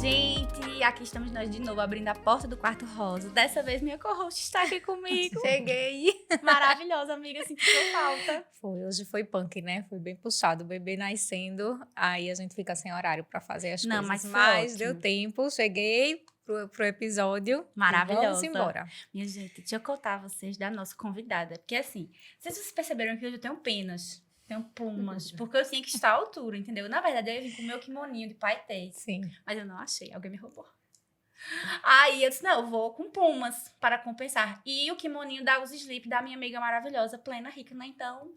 gente! Aqui estamos nós de novo, abrindo a porta do quarto rosa. Dessa vez, minha co-host está aqui comigo. Cheguei! Maravilhosa, amiga, sentiu falta. Hoje foi punk, né? Foi bem puxado, o bebê nascendo, aí a gente fica sem horário pra fazer as Não, coisas. mas Deu ótimo. tempo, cheguei pro episódio. Maravilhosa. Vamos embora. Minha gente, deixa eu contar a vocês da nossa convidada. Porque assim, não sei se vocês perceberam que hoje eu tenho penas. Tenho plumas, porque eu tinha que estar à altura, entendeu? Na verdade, eu ia vir com o meu kimoninho de paetê, Sim. mas eu não achei, alguém me roubou. Aí eu disse, não, eu vou com plumas para compensar. E o kimoninho da Uzi Sleep, da minha amiga maravilhosa, plena rica, né? Então,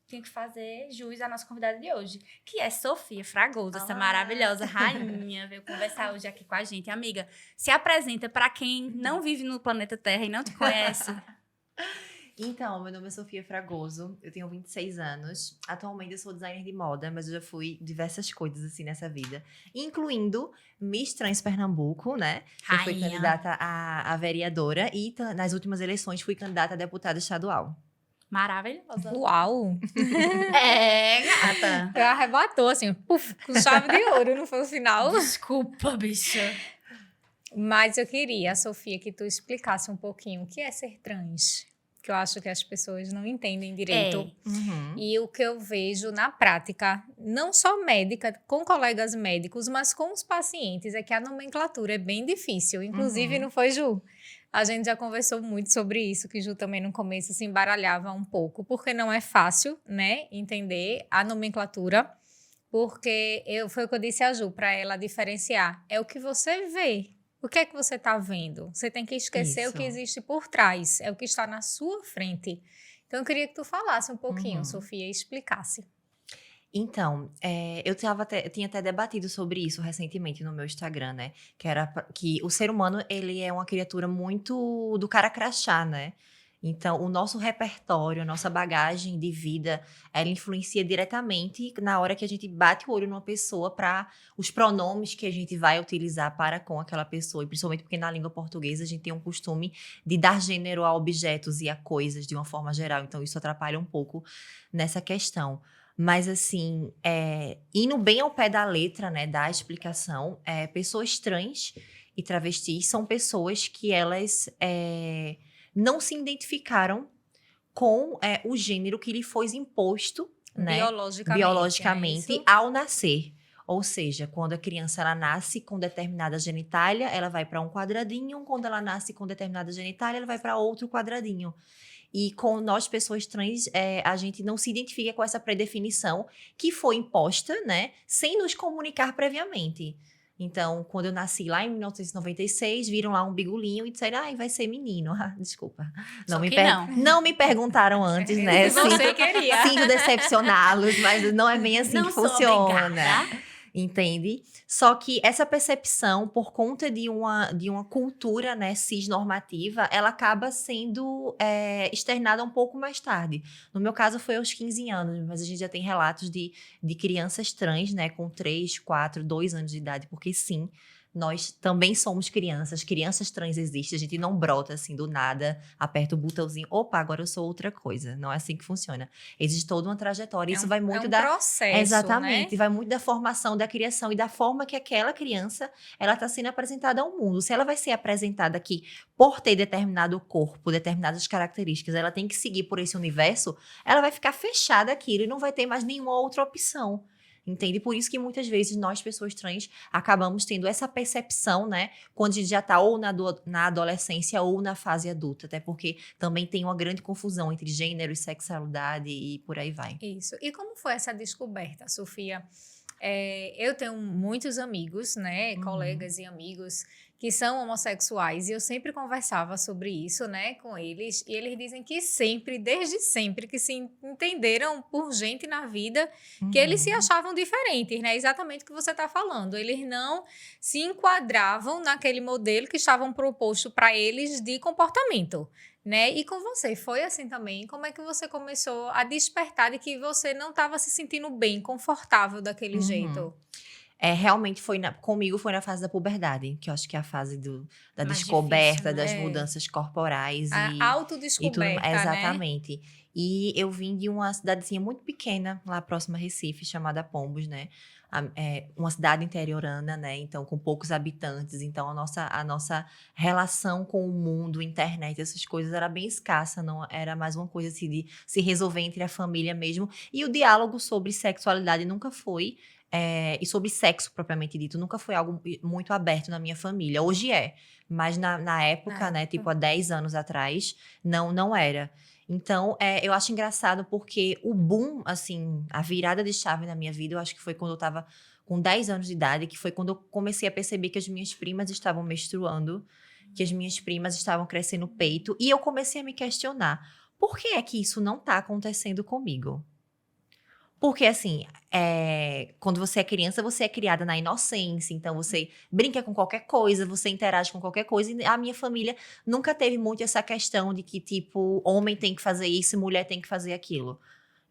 tenho que fazer jus à nossa convidada de hoje, que é Sofia Fragoso, essa maravilhosa rainha, veio conversar hoje aqui com a gente. Amiga, se apresenta para quem não vive no planeta Terra e não te conhece. Então, meu nome é Sofia Fragoso, eu tenho 26 anos. Atualmente eu sou designer de moda, mas eu já fui diversas coisas assim nessa vida. Incluindo Miss Trans Pernambuco, né? Eu fui Rainha. candidata a vereadora e nas últimas eleições fui candidata a deputada estadual. Maravilhosa. Uau! É, gata. Arrebatou, assim, puf, com chave de ouro, não foi o final. Desculpa, bicha. Mas eu queria, Sofia, que tu explicasse um pouquinho o que é ser trans. Que eu acho que as pessoas não entendem direito. E o que eu vejo na prática, não só médica, com colegas médicos, mas com os pacientes, é que a nomenclatura é bem difícil. Inclusive, não foi, Ju? A gente já conversou muito sobre isso, que Ju também no começo se embaralhava um pouco, porque não é fácil, né, entender a nomenclatura, porque foi o que eu disse a Ju, para ela diferenciar. É o que você vê. O que é que você está vendo? Você tem que esquecer o que existe por trás. É o que está na sua frente. Então, eu queria que tu falasse um pouquinho, Sofia, e explicasse. Então, eu tinha até debatido sobre isso recentemente no meu Instagram, né? Que o ser humano, ele é uma criatura muito do cara crachá, né? Então, o nosso repertório, a nossa bagagem de vida, ela influencia diretamente na hora que a gente bate o olho numa pessoa para os pronomes que a gente vai utilizar para com aquela pessoa. E principalmente porque na língua portuguesa a gente tem um costume de dar gênero a objetos e a coisas de uma forma geral. Então, isso atrapalha um pouco nessa questão. Mas, assim, indo bem ao pé da letra, né, da explicação, pessoas trans e travestis são pessoas que elas não se identificaram com o gênero que lhe foi imposto, né, biologicamente ao nascer. Ou seja, quando a criança ela nasce com determinada genitália, ela vai para um quadradinho. Quando ela nasce com determinada genitália, ela vai para outro quadradinho. E com nós, pessoas trans, a gente não se identifica com essa predefinição que foi imposta, né, sem nos comunicar previamente. Então, quando eu nasci lá em 1996, viram lá um bigulinho e disseram, vai ser menino. Desculpa. Não me perguntaram antes, né? Você queria. Sinto decepcioná-los, mas não é bem assim não que sou funciona. Obrigada. Entende? Só que essa percepção, por conta de uma cultura, né, cisnormativa, ela acaba sendo externada um pouco mais tarde. No meu caso, foi aos 15 anos, mas a gente já tem relatos de crianças trans, né, com 3, 4, 2 anos de idade, porque sim, nós também somos crianças trans existem, a gente não brota assim do nada, aperta o botãozinho, opa, agora eu sou outra coisa. Não é assim que funciona. Existe toda uma trajetória, isso vai muito processo, exatamente, né? Vai muito da formação, da criação e da forma que aquela criança, ela está sendo apresentada ao mundo. Se ela vai ser apresentada aqui por ter determinado corpo, determinadas características, ela tem que seguir por esse universo, ela vai ficar fechada aquilo e não vai ter mais nenhuma outra opção. Entende? Por isso que muitas vezes nós, pessoas trans, acabamos tendo essa percepção, né? Quando a gente já está ou na adolescência ou na fase adulta. Até porque também tem uma grande confusão entre gênero e sexualidade e por aí vai. Isso. E como foi essa descoberta, Sofia? Eu tenho muitos amigos, né? Colegas e amigos que são homossexuais. E eu sempre conversava sobre isso, né? Com eles. E eles dizem que sempre, desde sempre, que se entenderam por gente na vida, que eles se achavam diferentes, né? Exatamente o que você está falando. Eles não se enquadravam naquele modelo que estavam proposto para eles de comportamento, né? E com você, foi assim também? Como é que você começou a despertar de que você não estava se sentindo bem, confortável daquele jeito? realmente comigo foi na fase da puberdade, que eu acho que é a fase da Mais descoberta, difícil, né? das mudanças corporais A e tudo. autodescoberta, né? Exatamente. E eu vim de uma cidadezinha muito pequena, lá próxima a Recife, chamada Pombos, né? Uma cidade interiorana, né? Então, com poucos habitantes. Então, a nossa relação com o mundo, internet, essas coisas, era bem escassa. Não era mais uma coisa assim, de se resolver entre a família mesmo. E o diálogo sobre sexualidade nunca foi... e sobre sexo, propriamente dito, nunca foi algo muito aberto na minha família. Hoje é. Mas na época, né? Tipo, há 10 anos atrás, não era. Então, eu acho engraçado porque o boom, assim, a virada de chave na minha vida, eu acho que foi quando eu tava com 10 anos de idade, que foi quando eu comecei a perceber que as minhas primas estavam menstruando, que as minhas primas estavam crescendo o peito, e eu comecei a me questionar, por que é que isso não tá acontecendo comigo? Porque, assim, quando você é criança, você é criada na inocência, então você brinca com qualquer coisa, você interage com qualquer coisa, e a minha família nunca teve muito essa questão de que, tipo, homem tem que fazer isso e mulher tem que fazer aquilo.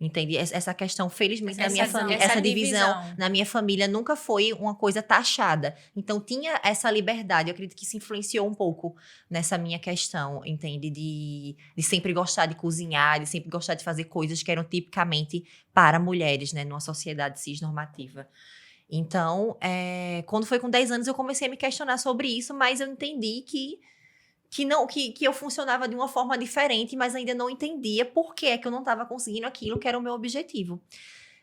Entende? Essa questão, felizmente, na minha família, essa divisão na minha família nunca foi uma coisa taxada. Então, tinha essa liberdade. Eu acredito que isso influenciou um pouco nessa minha questão, entende? De sempre gostar de cozinhar, de sempre gostar de fazer coisas que eram tipicamente para mulheres, né? Numa sociedade cisnormativa. Então, quando foi com 10 anos, eu comecei a me questionar sobre isso, mas eu entendi que eu funcionava de uma forma diferente, mas ainda não entendia por que é que eu não estava conseguindo aquilo que era o meu objetivo.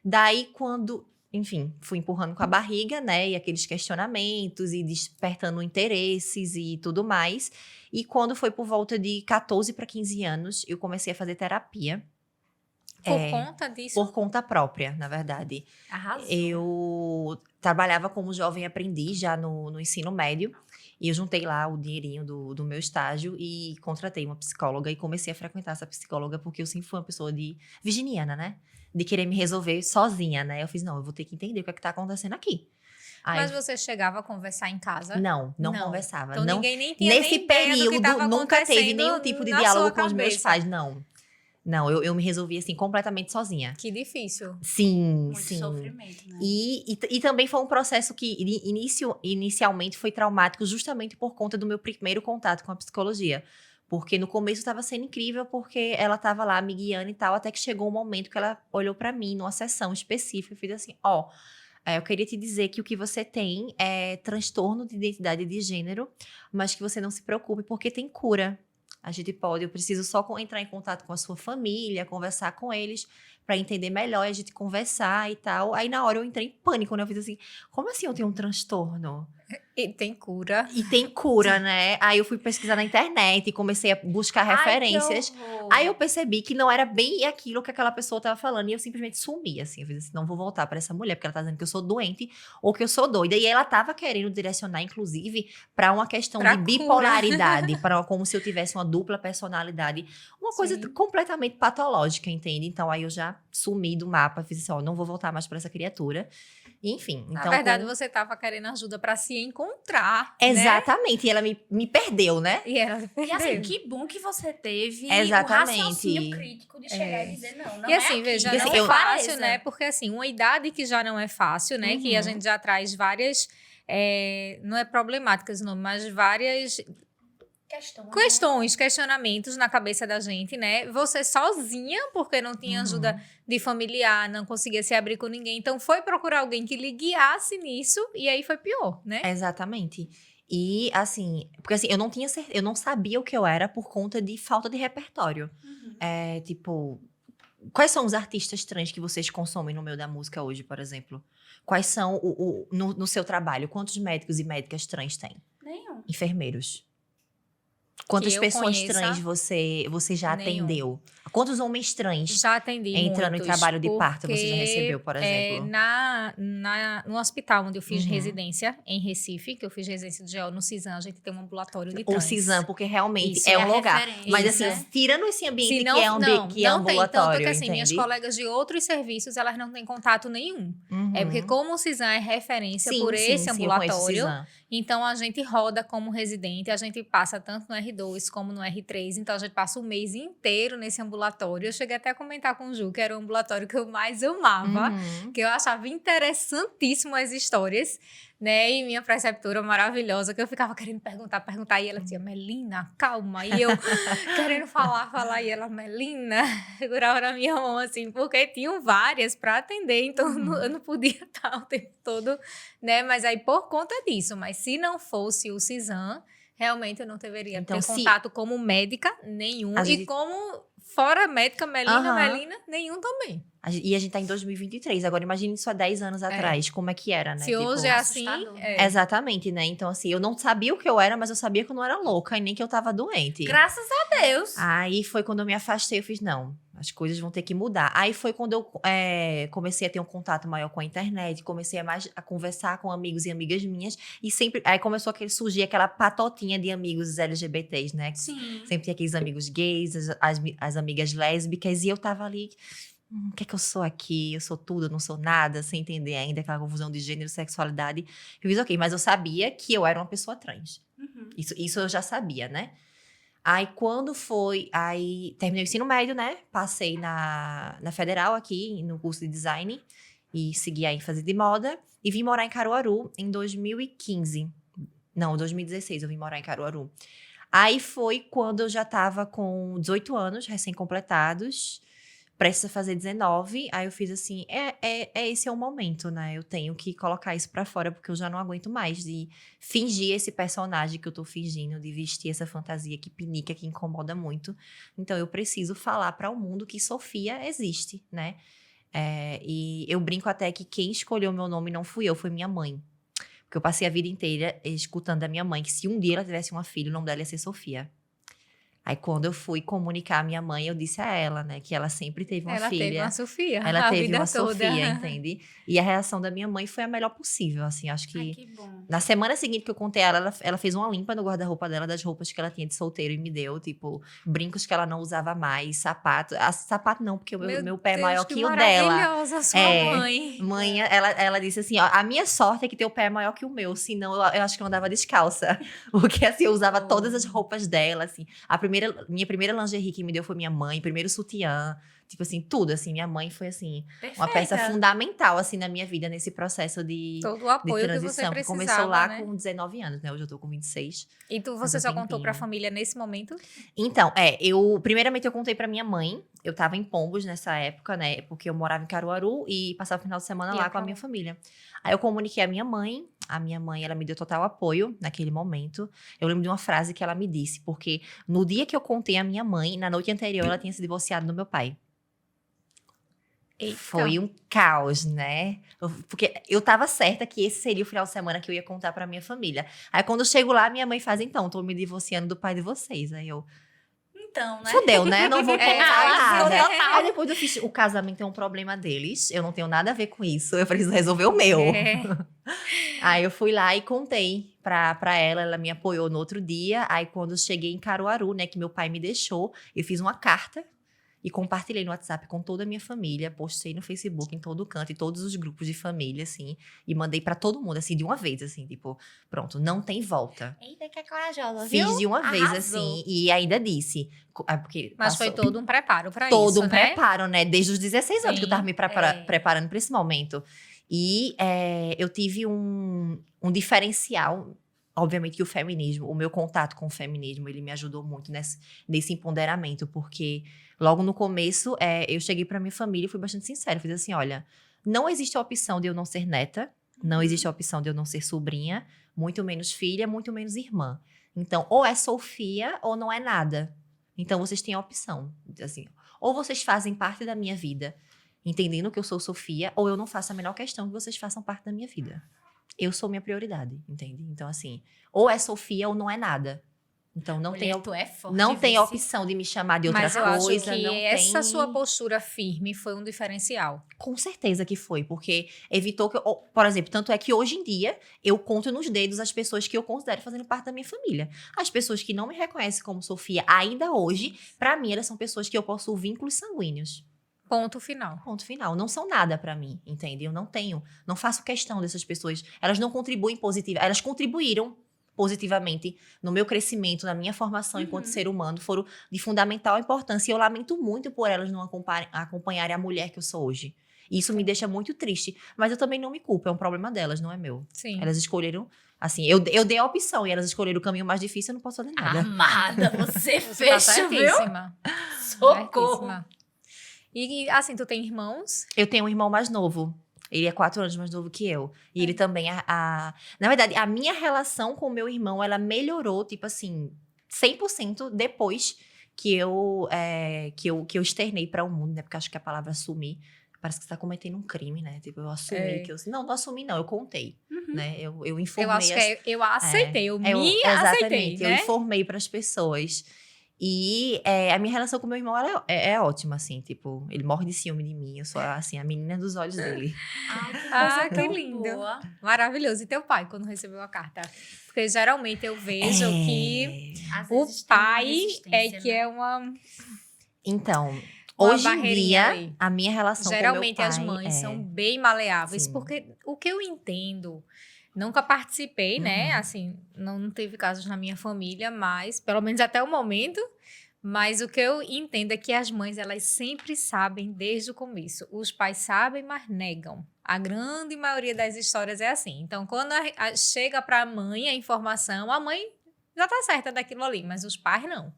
Daí, quando, enfim, fui empurrando com a barriga, né, e aqueles questionamentos e despertando interesses e tudo mais. E quando foi por volta de 14 para 15 anos, eu comecei a fazer terapia. Por conta disso? Por conta própria, na verdade. Arrasou. Eu trabalhava como jovem aprendiz já no ensino médio. E eu juntei lá o dinheirinho do meu estágio e contratei uma psicóloga e comecei a frequentar essa psicóloga porque eu sempre fui uma pessoa virginiana, né? De querer me resolver sozinha, né? Eu fiz, não, eu vou ter que entender o que é que tá acontecendo aqui. Mas você chegava a conversar em casa? Não conversava. Então não, ninguém nem tinha nesse nem ideia do que tava nunca teve acontecendo nenhum tipo de na diálogo sua com os meus cabeça. pais, Não, eu me resolvi assim completamente sozinha. Que difícil. Sim, Muito sim. sofrimento, né? E também foi um processo que inicialmente foi traumático justamente por conta do meu primeiro contato com a psicologia. Porque no começo estava sendo incrível, porque ela estava lá me guiando e tal, até que chegou um momento que ela olhou para mim numa sessão específica e fez assim, eu queria te dizer que o que você tem é transtorno de identidade de gênero, mas que você não se preocupe porque tem cura. Eu preciso só entrar em contato com a sua família, conversar com eles para entender melhor, a gente conversar e tal. Aí na hora eu entrei em pânico, né? Eu fiz assim, como assim eu tenho um transtorno? E tem cura. E tem cura, né? Aí eu fui pesquisar na internet e comecei a buscar referências. Aí eu percebi que não era bem aquilo que aquela pessoa tava falando. E eu simplesmente sumi, assim. Eu fiz assim, não vou voltar para essa mulher, porque ela tá dizendo que eu sou doente ou que eu sou doida. E ela tava querendo direcionar, inclusive, para uma questão de bipolaridade. Como se eu tivesse uma dupla personalidade. Uma coisa completamente patológica, entende? Então, aí eu já sumi do mapa. Fiz assim, não vou voltar mais para essa criatura. Enfim. Na verdade, você tava querendo ajuda para se encontrar. Exatamente. Né? E ela me perdeu, né? E ela perdeu. E assim, que bom que você teve Exatamente. o raciocínio crítico de chegar e dizer não e assim, veja, não é fácil, né? Porque assim, uma idade que já não é fácil, né? Que a gente já traz várias, não é problemáticas, não, mas várias questionamentos na cabeça da gente, né? Você sozinha, porque não tinha ajuda de familiar, não conseguia se abrir com ninguém. Então, foi procurar alguém que lhe guiasse nisso e aí foi pior, né? Exatamente. E, assim, porque assim, eu não sabia o que eu era por conta de falta de repertório. Tipo, quais são os artistas trans que vocês consomem no meio da música hoje, por exemplo? Quais são, no seu trabalho, quantos médicos e médicas trans tem? Nenhum. Enfermeiros. Quantas pessoas trans você já atendeu? Quantos homens trans já atendi entrando em trabalho de parto você já recebeu, por exemplo? No hospital onde eu fiz residência, em Recife, que eu fiz residência de GO no CISAM, a gente tem um ambulatório de trans. O CISAM, porque realmente Isso, é um lugar. Mas assim, tirando esse ambiente que é ambulatório, tem, tanto que assim, entende? minhas colegas de outros serviços, elas não têm contato nenhum. É porque como o CISAM é referência por esse ambulatório, então a gente roda como residente, a gente passa tanto no R2 como no R3, então a gente passa o mês inteiro nesse ambulatório. Eu cheguei até a comentar com o Ju, que era o ambulatório que eu mais amava, que eu achava interessantíssimo as histórias, né? E minha preceptora maravilhosa, que eu ficava querendo perguntar, e ela dizia, Melina, calma. E eu querendo falar, e ela, Melina, segurava na minha mão, assim, porque tinham várias para atender, então eu não podia estar o tempo todo, né? Mas aí, por conta disso, mas se não fosse o Cisan, realmente eu não deveria Então, ter contato como médica nenhum, e como fora médica, Melina, nenhum também. E a gente tá em 2023. Agora, imagine isso há 10 anos atrás, como é que era, né? Se hoje é assim... Exatamente, né? Então, assim, eu não sabia o que eu era, mas eu sabia que eu não era louca e nem que eu tava doente. Graças a Deus. Aí foi quando eu me afastei, eu fiz, não, as coisas vão ter que mudar. Aí foi quando eu comecei a ter um contato maior com a internet, comecei a conversar com amigos e amigas minhas, e sempre, aí começou a surgir aquela patotinha de amigos LGBTs, né? Sim. Sempre tinha aqueles amigos gays, as amigas lésbicas, e eu tava ali... o que é que eu sou aqui? Eu sou tudo, eu não sou nada, sem entender ainda aquela confusão de gênero e sexualidade. Eu fiz, ok, mas eu sabia que eu era uma pessoa trans. Isso eu já sabia, né? Aí, terminei o ensino médio, né? Passei na Federal aqui, no curso de design, e segui a ênfase de moda, e vim morar em Caruaru em 2015. Não, 2016 eu vim morar em Caruaru. Aí foi quando eu já tava com 18 anos, recém-completados, prestes a fazer 19, aí eu fiz assim, esse é o momento, né? Eu tenho que colocar isso pra fora, porque eu já não aguento mais de fingir esse personagem que eu tô fingindo, de vestir essa fantasia que pinica, que incomoda muito. Então, eu preciso falar para o mundo que Sofia existe, né? E eu brinco até que quem escolheu meu nome não fui eu, foi minha mãe. Porque eu passei a vida inteira escutando da minha mãe que se um dia ela tivesse uma filha, o nome dela ia ser Sofia. Aí, quando eu fui comunicar a minha mãe, eu disse a ela, né, que ela sempre teve uma filha. Ela teve uma Sofia, ela teve vida uma toda. Sofia, entende? E a reação da minha mãe foi a melhor possível, assim, acho que... Ai, que bom. Na semana seguinte que eu contei a ela fez uma limpa no guarda-roupa dela, das roupas que ela tinha de solteiro e me deu, tipo, brincos que ela não usava mais, sapato. Sapato não, porque o meu pé é maior que o dela. Maravilhosa sua mãe. Mãe, ela disse assim, ó, a minha sorte é que teu pé é maior que o meu, senão eu acho que eu andava descalça. Porque, assim, eu usava todas as roupas dela, assim. Minha primeira lingerie que me deu foi minha mãe, primeiro sutiã, tipo assim, tudo, assim. Minha mãe foi, assim, Perfeita. uma peça fundamental, assim, na minha vida, nesse processo de todo o apoio transição. que você precisava, Começou lá, né? com 19 anos, né? Hoje eu tô com 26. E você só contou pra família nesse momento? Então, primeiramente eu contei pra minha mãe, eu tava em Pombos nessa época, né? Porque eu morava em Caruaru e passava o final de semana lá com a minha família. Aí eu comuniquei a minha mãe, ela me deu total apoio naquele momento. Eu lembro de uma frase que ela me disse, porque no dia que eu contei a minha mãe, na noite anterior ela tinha se divorciado do meu pai. Eita. Foi um caos, né? Porque eu tava certa que esse seria o final de semana que eu ia contar pra minha família. Aí quando eu chego lá, minha mãe faz, então, tô me divorciando do pai de vocês. Aí eu... Então, né? Fudeu, né? Não vou contar nada. total. Aí depois eu fiz, o casamento é um problema deles, eu não tenho nada a ver com isso, eu preciso resolver o meu. Aí eu fui lá e contei pra ela me apoiou no outro dia. Aí quando eu cheguei em Caruaru, né, que meu pai me deixou, eu fiz uma carta e compartilhei no WhatsApp com toda a minha família, postei no Facebook, em todo canto, em todos os grupos de família, assim, e mandei pra todo mundo, assim, de uma vez, assim, tipo, pronto, não tem volta. Eita, que é corajosa, viu? Fiz de uma vez, Arrasou. assim, e ainda disse. Porque Mas foi todo um preparo pra todo isso, um né? preparo, né? Desde os 16 anos que eu tava me Sim, preparando pra esse momento. E eu tive um diferencial. Obviamente que o feminismo, o meu contato com o feminismo, ele me ajudou muito nesse empoderamento, porque logo no começo, eu cheguei pra minha família e fui bastante sincera. Fiz assim, olha, não existe a opção de eu não ser neta, não existe a opção de eu não ser sobrinha, muito menos filha, muito menos irmã. Então, ou é Sofia ou não é nada. Então, vocês têm a opção, assim, ou vocês fazem parte da minha vida, entendendo que eu sou Sofia, ou eu não faço a menor questão que vocês façam parte da minha vida. Eu sou minha prioridade, entende? Então, assim, ou é Sofia ou não é nada. Então, não tem a opção de me chamar de outra Mas eu coisa. acho que não essa tem... sua postura firme foi um diferencial. Com certeza que foi, porque evitou que... Por exemplo, tanto é que hoje em dia, eu conto nos dedos as pessoas que eu considero fazendo parte da minha família. As pessoas que não me reconhecem como Sofia, ainda hoje, pra mim, elas são pessoas que eu possuo vínculos sanguíneos. Ponto final. Ponto final. Não são nada pra mim, entende? Eu não faço questão dessas pessoas. Elas não contribuem positivamente. Elas contribuíram positivamente no meu crescimento, na minha formação enquanto ser humano, foram de fundamental importância. E eu lamento muito por elas não acompanharem a mulher que eu sou hoje. Isso me deixa muito triste. Mas eu também não me culpo, é um problema delas, não é meu. Sim. Elas escolheram, assim, eu dei a opção e elas escolheram o caminho mais difícil, eu não posso fazer nada. Amada, você Você tá fecha, viu? certíssima. Socorro. Certíssima. E, assim, tu tem irmãos? Eu tenho um irmão mais novo. Ele é 4 anos mais novo que eu. E ele também, na verdade, a minha relação com o meu irmão, ela melhorou, tipo assim, 100% depois que eu externei para o mundo, né? Porque acho que a palavra assumir, parece que você tá cometendo um crime, né? Tipo, eu assumi que eu... Não assumi não, eu contei, né? Eu informei. Eu acho que eu aceitei, aceitei, exatamente, né? eu informei para as pessoas. E a minha relação com meu irmão ela é ótima, assim, tipo, ele morre de ciúme de mim, eu sou, assim, a menina dos olhos dele. Ai, Que lindo. Boa. Maravilhoso. E teu pai, quando recebeu a carta? Porque geralmente eu vejo que o pai é uma... Então, uma hoje em dia, aí. a minha relação geralmente com meu pai... as mães são bem maleáveis, porque o que eu entendo... Nunca participei, né? Assim, não teve casos na minha família, mas, pelo menos até o momento, mas o que eu entendo é que as mães, elas sempre sabem desde o começo. Os pais sabem, mas negam. A grande maioria das histórias é assim. Então, quando chega para a mãe a informação, a mãe já tá certa daquilo ali, mas os pais não.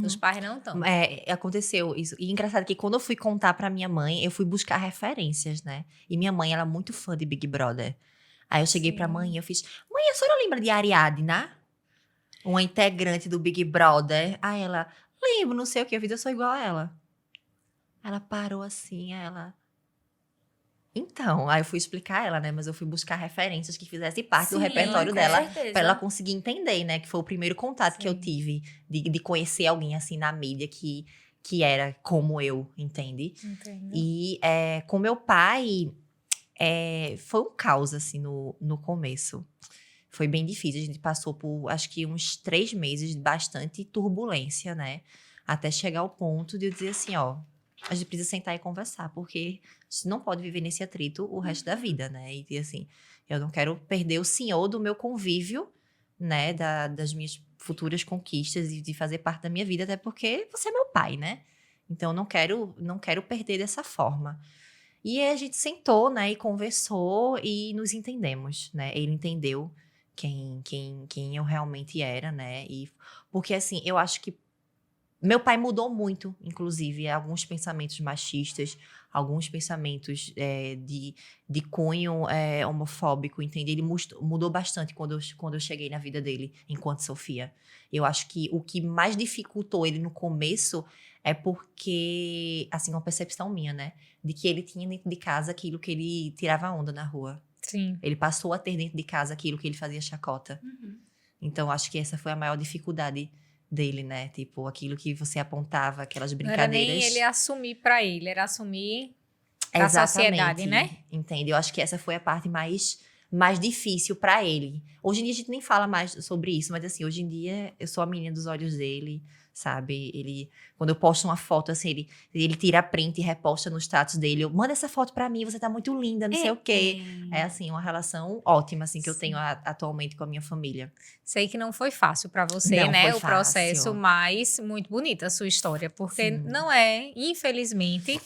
Os pais não estão. Aconteceu isso. E engraçado que quando eu fui contar pra minha mãe, eu fui buscar referências, né? E minha mãe, ela é muito fã de Big Brother. Aí eu cheguei pra mãe e eu fiz... Mãe, a senhora lembra de Ariadna? Uma integrante do Big Brother. Aí ela... Lembro, não sei o que. Eu sou igual a ela. Ela parou assim, ela... Então, aí eu fui explicar a ela, né? Mas eu fui buscar referências que fizessem parte do repertório dela. Certeza. Pra ela conseguir entender, né? Que foi o primeiro contato que eu tive. De conhecer alguém, assim, na mídia que era como eu, entende? Entendo. E com meu pai... foi um caos, assim, no começo. Foi bem difícil. A gente passou por, acho que uns 3 meses de bastante turbulência, né? Até chegar ao ponto de eu dizer assim, ó... A gente precisa sentar e conversar, porque a gente não pode viver nesse atrito o resto da vida, né? E assim, eu não quero perder o senhor do meu convívio, né? Das minhas futuras conquistas e de fazer parte da minha vida, até porque você é meu pai, né? Então, eu não quero perder dessa forma. E aí a gente sentou, né, e conversou e nos entendemos, né? Ele entendeu quem eu realmente era, né? E porque assim, eu acho que meu pai mudou muito, inclusive, alguns pensamentos machistas, alguns pensamentos de cunho homofóbico, entende? Ele mudou bastante quando eu cheguei na vida dele, enquanto Sofia. Eu acho que o que mais dificultou ele no começo é porque, assim, uma percepção minha, né? De que ele tinha dentro de casa aquilo que ele tirava onda na rua. Sim. Ele passou a ter dentro de casa aquilo que ele fazia chacota. Então, acho que essa foi a maior dificuldade dele, né? Tipo, aquilo que você apontava, aquelas brincadeiras. Não era nem ele assumir pra ele, era assumir pra sociedade, né? Entende? Eu acho que essa foi a parte mais difícil pra ele. Hoje em dia a gente nem fala mais sobre isso, mas assim, hoje em dia eu sou a menina dos olhos dele, sabe? Ele, quando eu posto uma foto, assim, ele tira a print e reposta no status dele. Eu, manda essa foto pra mim, você tá muito linda, não sei o quê. É, assim, uma relação ótima, assim, que eu tenho atualmente com a minha família. Sei que não foi fácil pra você, Não né? foi O processo, fácil. mas muito bonita a sua história. Porque Sim. não é, infelizmente...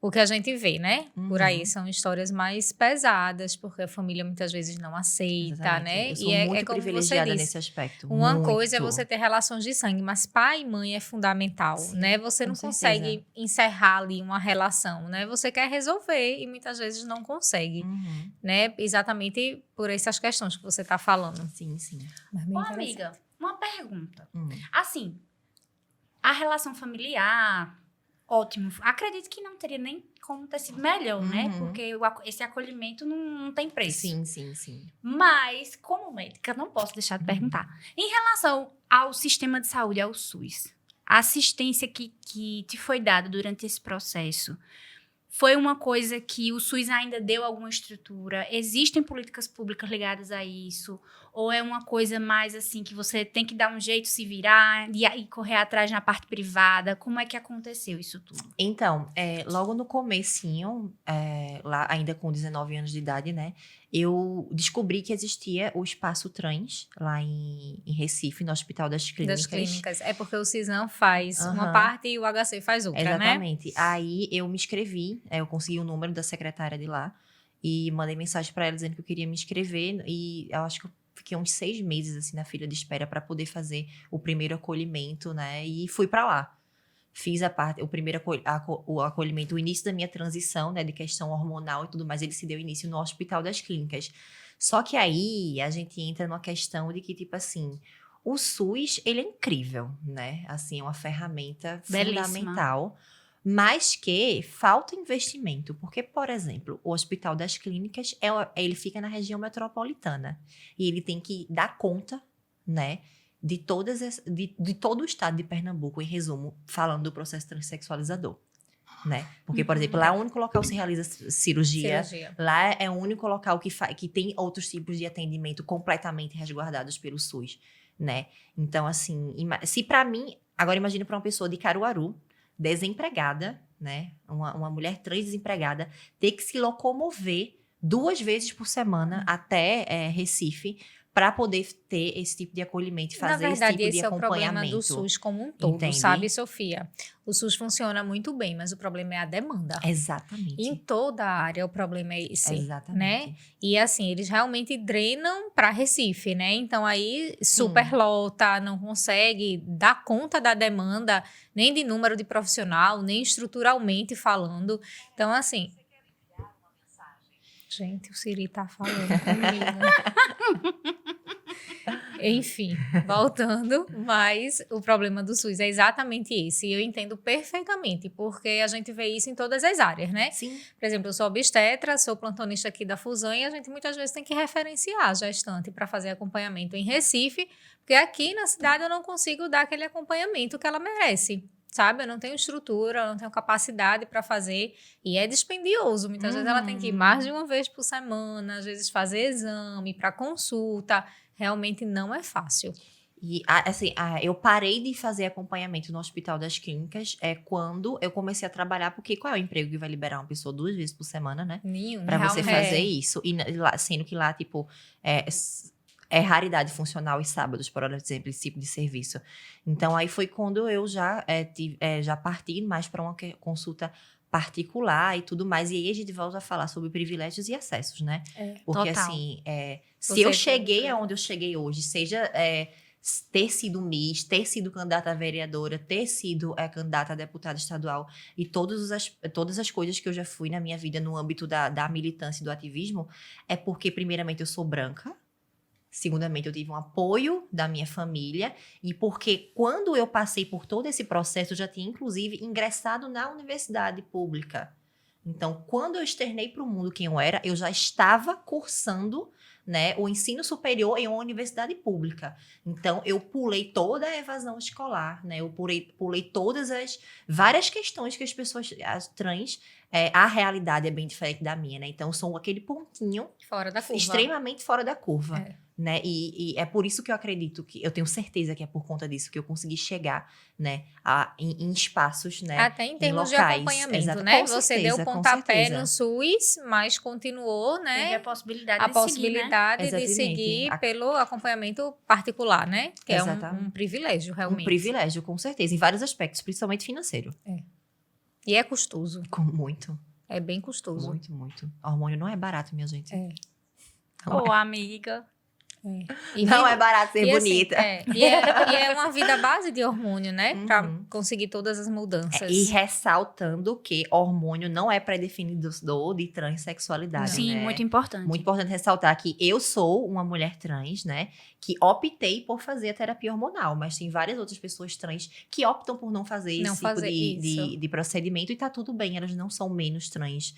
O que a gente vê, né? Por aí são histórias mais pesadas, porque a família muitas vezes não aceita, Exatamente. né? Eu sou e muito como você privilegiada disse, nesse aspecto. uma muito. coisa é você ter relações de sangue, mas pai e mãe é fundamental, Sim, né? Você não com certeza. consegue encerrar ali uma relação, né? Você quer resolver e muitas vezes não consegue, né? Exatamente por essas questões que você está falando. Sim, sim. Mas bem Ô, interessante. amiga, uma pergunta. Assim, a relação familiar, ótimo. Acredito que não teria nem como ter sido melhor, né? Porque esse acolhimento não tem preço. Sim, sim, sim. Mas, como médica, não posso deixar de perguntar. Em relação ao sistema de saúde, ao SUS, a assistência que te foi dada durante esse processo Foi uma coisa que o SUS ainda deu alguma estrutura? Existem políticas públicas ligadas a isso? Ou é uma coisa mais assim que você tem que dar um jeito, se virar e correr atrás na parte privada? Como é que aconteceu isso tudo? Então, logo no comecinho, lá ainda com 19 anos de idade, né? Eu descobri que existia o Espaço Trans, lá em Recife, no Hospital das Clínicas. Das clínicas. É porque o Cisam faz uma parte e o HC faz outra, Exatamente. né? Aí eu me inscrevi, eu consegui o número da secretária de lá e mandei mensagem para ela dizendo que eu queria me inscrever e eu acho que eu fiquei uns 6 meses assim na fila de espera para poder fazer o primeiro acolhimento, né? E fui para lá. Fiz o primeiro o acolhimento, o início da minha transição, né, de questão hormonal e tudo mais, ele se deu início no Hospital das Clínicas. Só que aí a gente entra numa questão de que, tipo assim, o SUS, ele é incrível, né? Assim, é uma ferramenta Belíssima. fundamental, mas que falta investimento. Porque, por exemplo, o Hospital das Clínicas, ele fica na região metropolitana. E ele tem que dar conta, né? De todo o estado de Pernambuco, em resumo, falando do processo transexualizador, né? Porque, por exemplo, lá é o único local que se realiza cirurgia. Lá é o único local que tem outros tipos de atendimento completamente resguardados pelo SUS, né? Então, assim, se para mim... Agora, imagine para uma pessoa de Caruaru, desempregada, né? Uma mulher trans desempregada, ter que se locomover 2 vezes por semana até Recife, para poder ter esse tipo de acolhimento e fazer esse tipo de acompanhamento. Na verdade, esse é o problema do SUS como um todo, Entende? sabe, Sofia? O SUS funciona muito bem, mas o problema é a demanda. Exatamente. Em toda a área, o problema é esse, Exatamente. né? E assim, eles realmente drenam para Recife, né? Então aí superlota, não consegue dar conta da demanda, nem de número de profissional, nem estruturalmente falando. Então, assim... Gente, o Siri tá falando comigo. Enfim, voltando, mas o problema do SUS é exatamente esse. E eu entendo perfeitamente, porque a gente vê isso em todas as áreas, né? Sim. Por exemplo, eu sou obstetra, sou plantonista aqui da Fusão e a gente muitas vezes tem que referenciar a gestante para fazer acompanhamento em Recife, porque aqui na cidade eu não consigo dar aquele acompanhamento que ela merece. Sabe? Eu não tenho estrutura, eu não tenho capacidade para fazer. E é dispendioso. Muitas vezes ela tem que ir mais de uma vez por semana, às vezes fazer exame para consulta. Realmente não é fácil. E, assim, eu parei de fazer acompanhamento no Hospital das Clínicas quando eu comecei a trabalhar, porque qual é o emprego que vai liberar uma pessoa 2 vezes por semana, né? Nenhum. Pra você fazer isso. E sendo que lá, tipo... É raridade funcional e sábados, por exemplo, esse tipo de serviço. Então, aí foi quando eu já parti mais para uma consulta particular e tudo mais. E aí a gente volta a falar sobre privilégios e acessos, né? Porque, total. assim, se eu cheguei aonde eu cheguei hoje, seja ter sido Miss, ter sido candidata a vereadora, ter sido candidata a deputada estadual e todas as coisas que eu já fui na minha vida no âmbito da militância e do ativismo, é porque, primeiramente, eu sou branca. Segundamente, eu tive um apoio da minha família e porque quando eu passei por todo esse processo, eu já tinha, inclusive, ingressado na universidade pública. Então, quando eu externei para o mundo quem eu era, eu já estava cursando, né, o ensino superior em uma universidade pública. Então, eu pulei toda a evasão escolar, né? Eu pulei todas as várias questões que as pessoas trans... a realidade é bem diferente da minha, né? Então, eu sou aquele pontinho fora da curva. Extremamente fora da curva. Né? E é por isso que eu acredito que... Eu tenho certeza que é por conta disso que eu consegui chegar, né? Em espaços, né? Até em termos de acompanhamento, né? Você deu o pontapé no SUS, mas continuou, né? Teve a possibilidade de seguir pelo acompanhamento particular, né? Que é um privilégio, realmente. Um privilégio, com certeza. Em vários aspectos, principalmente financeiro. E é custoso. Muito. É bem custoso. Muito, muito. Hormônio não é barato, minha gente. Ô, amiga... Não é barato ser bonita. Assim, e é uma vida à base de hormônio, né? Pra conseguir todas as mudanças. E ressaltando que hormônio não é pré-definido de transexualidade. Sim, né? muito importante. Muito importante ressaltar que eu sou uma mulher trans, né? Que optei por fazer a terapia hormonal. Mas tem várias outras pessoas trans que optam por não fazer esse tipo de procedimento. E tá tudo bem, elas não são menos trans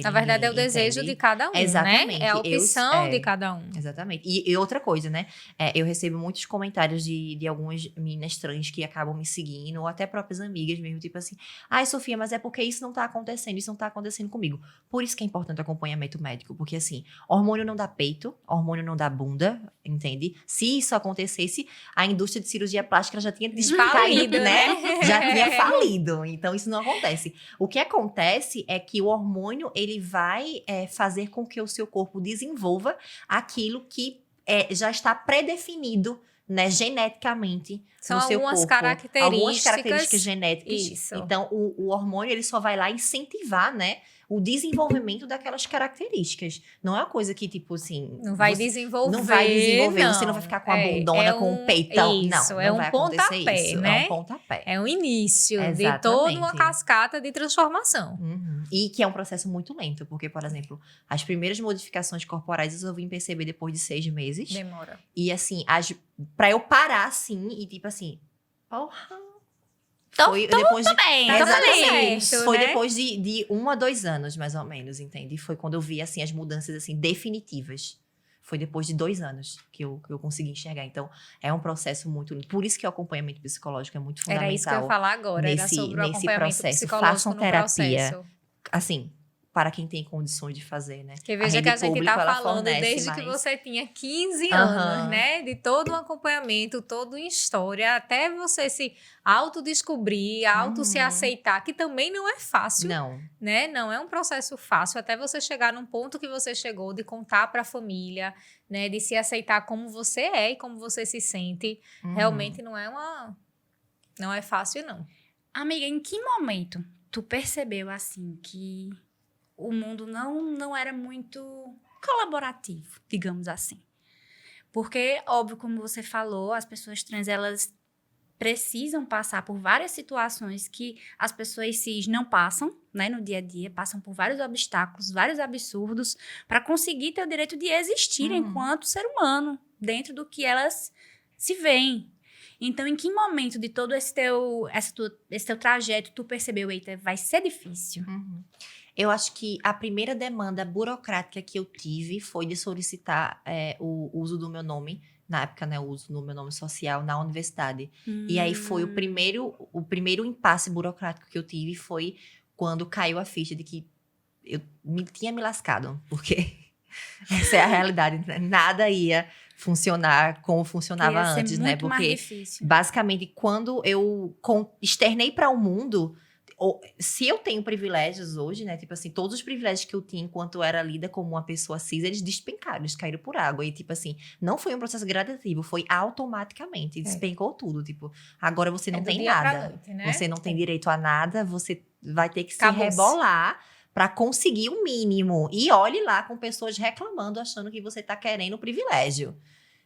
Na verdade, é o desejo de cada um, Exatamente. né? É a opção de cada um. Exatamente. E outra coisa, né? Eu recebo muitos comentários de algumas meninas trans que acabam me seguindo, ou até próprias amigas mesmo, tipo assim, ai, Sofia, mas é porque isso não tá acontecendo comigo. Por isso que é importante o acompanhamento médico, porque assim, hormônio não dá peito, hormônio não dá bunda, entende? Se isso acontecesse, a indústria de cirurgia plástica já tinha Falido, né? Já tinha falido. Então, isso não acontece. O que acontece é que o hormônio, ele vai fazer com que o seu corpo desenvolva aquilo que já está predefinido, né, geneticamente São no seu algumas corpo. características. Algumas características genéticas. Isso. Então, o hormônio, ele só vai lá incentivar, né, o desenvolvimento daquelas características. Não é uma coisa que, tipo assim... Não vai desenvolver, não. Você não vai ficar com a bundona, com o peitão. Isso, não vai acontecer pontapé, isso. né? É um pontapé. É um início de Exatamente. toda uma cascata de transformação. Uhum. E que é um processo muito lento, porque, por exemplo, as primeiras modificações corporais eu vim perceber depois de 6 meses. Demora. E assim, pra eu parar assim, e tipo assim, porra... Foi depois de... bem, exatamente. certo, Foi né? depois de 1 a 2 anos, mais ou menos, entende? Foi quando eu vi, assim, as mudanças, assim, definitivas. Foi depois de 2 anos que eu consegui enxergar. Então, é um processo muito... Por isso que o acompanhamento psicológico é muito fundamental. Era isso que eu ia falar agora, era sobre o acompanhamento processo. psicológico Façam no terapia. processo. Assim, para quem tem condições de fazer, né? Que veja que a gente público, tá ela falando fornece desde mais. que você tinha 15 anos, né? De todo um acompanhamento, toda uma história, até você se autodescobrir, se aceitar, que também não é fácil. Não. Né? Não é um processo fácil, até você chegar num ponto que você chegou, de contar para a família, né? De se aceitar como você é e como você se sente. Realmente não é fácil, não. Amiga, em que momento tu percebeu, assim, que o mundo não era muito colaborativo, digamos assim? Porque, óbvio, como você falou, as pessoas trans, elas precisam passar por várias situações que as pessoas cis não passam, né, no dia a dia, passam por vários obstáculos, vários absurdos, para conseguir ter o direito de existir enquanto ser humano, dentro do que elas se veem. Então, em que momento de todo esse teu trajeto tu percebeu, eita, vai ser difícil? Eu acho que a primeira demanda burocrática que eu tive foi de solicitar o uso do meu nome, na época, né, o uso do meu nome social na universidade. E aí foi o primeiro impasse burocrático que eu tive foi quando caiu a ficha de que eu tinha me lascado, porque essa é a realidade, né? Nada ia funcionar como funcionava Ia ser antes, né? muito mais Porque difícil. basicamente quando eu externei para o mundo, se eu tenho privilégios hoje, né? Tipo assim, todos os privilégios que eu tinha enquanto eu era lida como uma pessoa cis, eles despencaram, eles caíram por água. E tipo assim, não foi um processo gradativo, foi automaticamente, despencou tudo. Tipo, agora você não tem nada. Noite, né? Você não tem direito a nada, você vai ter que se Acabou-se. rebolar para conseguir o mínimo. E olhe lá com pessoas reclamando, achando que você tá querendo o privilégio.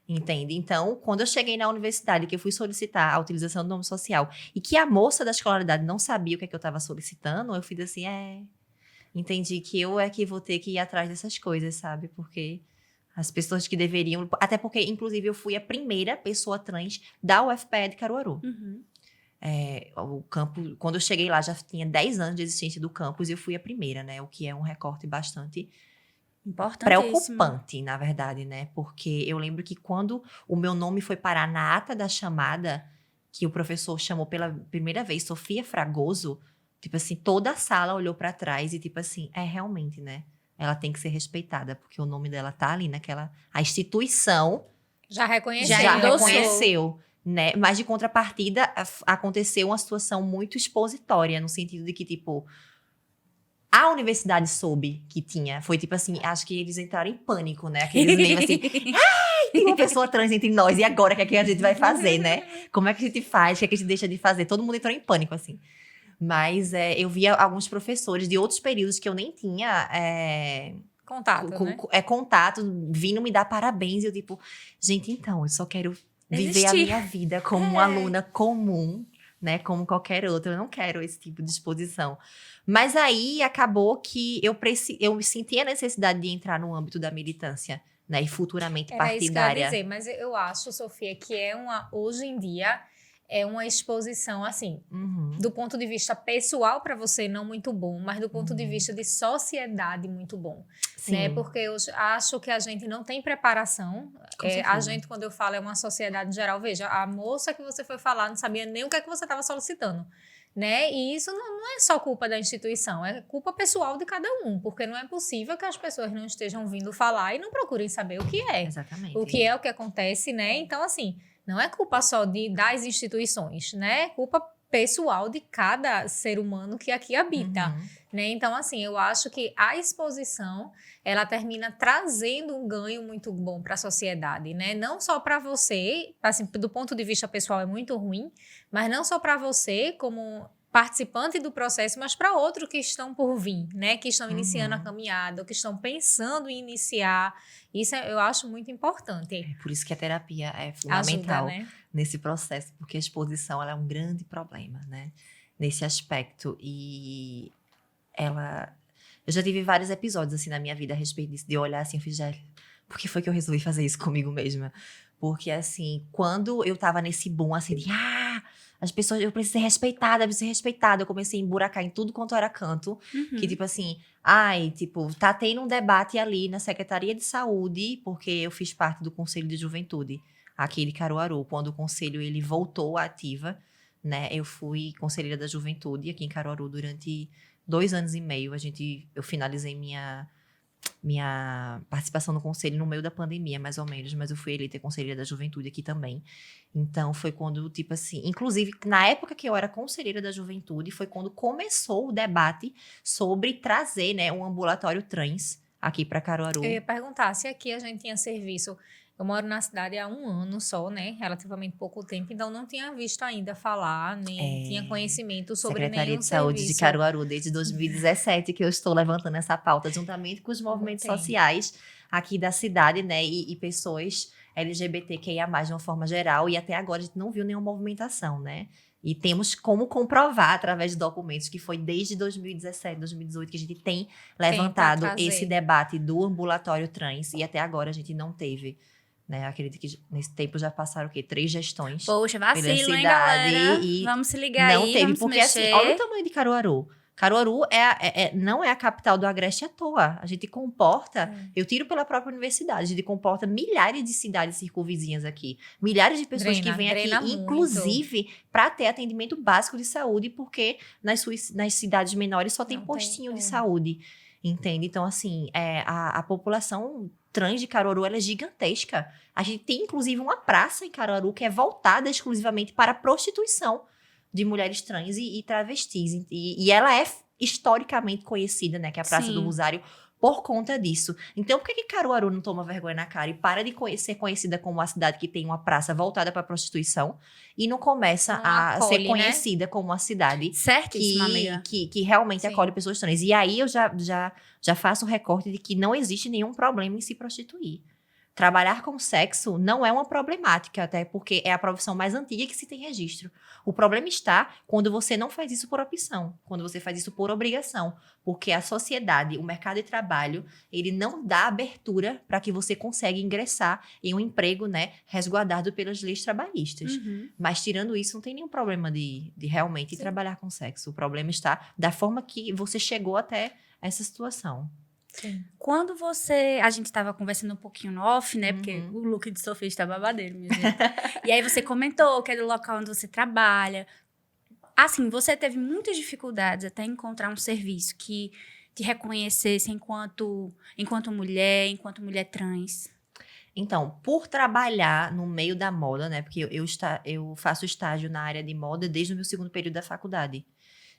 Entende? Então, quando eu cheguei na universidade, que eu fui solicitar a utilização do nome social, e que a moça da escolaridade não sabia o que é que eu estava solicitando, eu fiz assim, entendi que eu é que vou ter que ir atrás dessas coisas, sabe? Porque as pessoas que deveriam... Até porque, inclusive, eu fui a primeira pessoa trans da UFPE de Caruaru. O campo, quando eu cheguei lá, já tinha 10 anos de existência do campus, e eu fui a primeira, né? O que é um recorte bastante... preocupante, na verdade, né? Porque eu lembro que quando o meu nome foi parar na ata da chamada, que o professor chamou pela primeira vez, Sofia Fragoso, tipo assim, toda a sala olhou pra trás e tipo assim, realmente, né? Ela tem que ser respeitada, porque o nome dela tá ali naquela... A instituição já reconheceu. já reconheceu, né? Mas de contrapartida, aconteceu uma situação muito expositória, no sentido de que, tipo... A universidade soube que tinha. Foi tipo assim, acho que eles entraram em pânico, né? Aqueles memes assim, tem uma pessoa trans entre nós, e agora o que é que a gente vai fazer, né? Como é que a gente faz? O que é que a gente deixa de fazer? Todo mundo entrou em pânico, assim. Mas eu via alguns professores de outros períodos que eu nem tinha... Contato, né? Contato, vindo me dar parabéns. E eu tipo, gente, então, eu só quero viver a minha vida como uma aluna comum, né? Como qualquer outra. Eu não quero esse tipo de exposição. Mas aí acabou que eu me senti a necessidade de entrar no âmbito da militância, né? E futuramente partidária. Era isso que eu ia dizer, mas eu acho, Sofia, que hoje em dia é uma exposição, assim, do ponto de vista pessoal para você não muito bom, mas do ponto de vista de sociedade muito bom. Né? Porque eu acho que a gente não tem preparação. A gente, quando eu falo, é uma sociedade em geral. Veja, a moça que você foi falar não sabia nem o que é que você estava solicitando. Né? E isso não é só culpa da instituição, é culpa pessoal de cada um, porque não é possível que as pessoas não estejam vindo falar e não procurem saber o que é. Exatamente. O que acontece, né? Então, assim, não é culpa só das instituições, né? É culpa pessoal de cada ser humano que aqui habita, né? Então, assim, eu acho que a exposição, ela termina trazendo um ganho muito bom para a sociedade, né? Não só para você, assim, do ponto de vista pessoal é muito ruim, mas não só para você como participante do processo, mas para outros que estão por vir, né? Que estão iniciando a caminhada, ou que estão pensando em iniciar. Isso eu acho muito importante. É por isso que a terapia é fundamental. Ajuda, né? Nesse processo, porque a exposição ela é um grande problema, né? Nesse aspecto. E eu já tive vários episódios assim na minha vida a respeito disso, de eu olhar assim, eu fiz, por que foi que eu resolvi fazer isso comigo mesma? Porque assim, quando eu tava nesse boom assim de as pessoas, eu preciso ser respeitada, eu comecei a emburacar em tudo quanto era canto, que tipo assim, tá tendo um debate ali na Secretaria de Saúde, porque eu fiz parte do Conselho de Juventude aqui de Caruaru, quando o conselho ele voltou à ativa, né? Eu fui conselheira da Juventude aqui em Caruaru durante 2 anos e meio. Eu finalizei minha participação no conselho no meio da pandemia, mais ou menos, mas eu fui eleita conselheira da Juventude aqui também. Então, foi quando, tipo assim, inclusive, na época que eu era conselheira da Juventude, foi quando começou o debate sobre trazer, né, um ambulatório trans aqui para Caruaru. Eu ia perguntar se aqui a gente tinha serviço. Eu moro na cidade há 1 ano só, né? Relativamente pouco tempo. Então, não tinha visto ainda falar, nem tinha conhecimento sobre Secretaria nenhum de Saúde serviço. de Caruaru, desde 2017, que eu estou levantando essa pauta, juntamente com os movimentos sociais aqui da cidade, né? E pessoas LGBTQIA+, de uma forma geral. E até agora a gente não viu nenhuma movimentação, né? E temos como comprovar, através de documentos, que foi desde 2017, 2018, que a gente tem levantado esse debate do ambulatório trans. E até agora a gente não teve. Né? Acredito que nesse tempo já passaram o quê? 3 gestões. Poxa, vacilo, hein, galera? E vamos se ligar não aí, teve, vamos porque mexer. assim, olha o tamanho de Caruaru. Caruaru não é a capital do Agreste à toa. A gente comporta, eu tiro pela própria universidade, a gente comporta milhares de cidades circunvizinhas aqui. Milhares de pessoas que vêm aqui, inclusive, para ter atendimento básico de saúde, porque nas cidades menores só tem postinho de saúde. Entende? Então, assim, a população trans de Caruaru, ela é gigantesca. A gente tem, inclusive, uma praça em Caruaru que é voltada exclusivamente para a prostituição de mulheres trans e travestis. E ela é historicamente conhecida, né? Que é a Praça do Rosário, por conta disso. Então, por que Caruaru não toma vergonha na cara e para de ser conhecida como uma cidade que tem uma praça voltada para a prostituição e não começa a ser conhecida como uma cidade que realmente acolhe pessoas trans? E aí eu já faço o recorte de que não existe nenhum problema em se prostituir. Trabalhar com sexo não é uma problemática, até porque é a profissão mais antiga que se tem registro. O problema está quando você não faz isso por opção, quando você faz isso por obrigação, porque a sociedade, o mercado de trabalho, ele não dá abertura para que você consiga ingressar em um emprego, né, resguardado pelas leis trabalhistas. Mas tirando isso, não tem nenhum problema de realmente trabalhar com sexo. O problema está da forma que você chegou até essa situação. Sim. Quando a gente tava conversando um pouquinho no off, né? Porque o look de Sofia está babadeiro, minha gente. E aí você comentou que é do local onde você trabalha. Assim, você teve muitas dificuldades até encontrar um serviço que te reconhecesse enquanto mulher trans. Então, por trabalhar no meio da moda, né? Porque eu faço estágio na área de moda desde o meu 2º período da faculdade.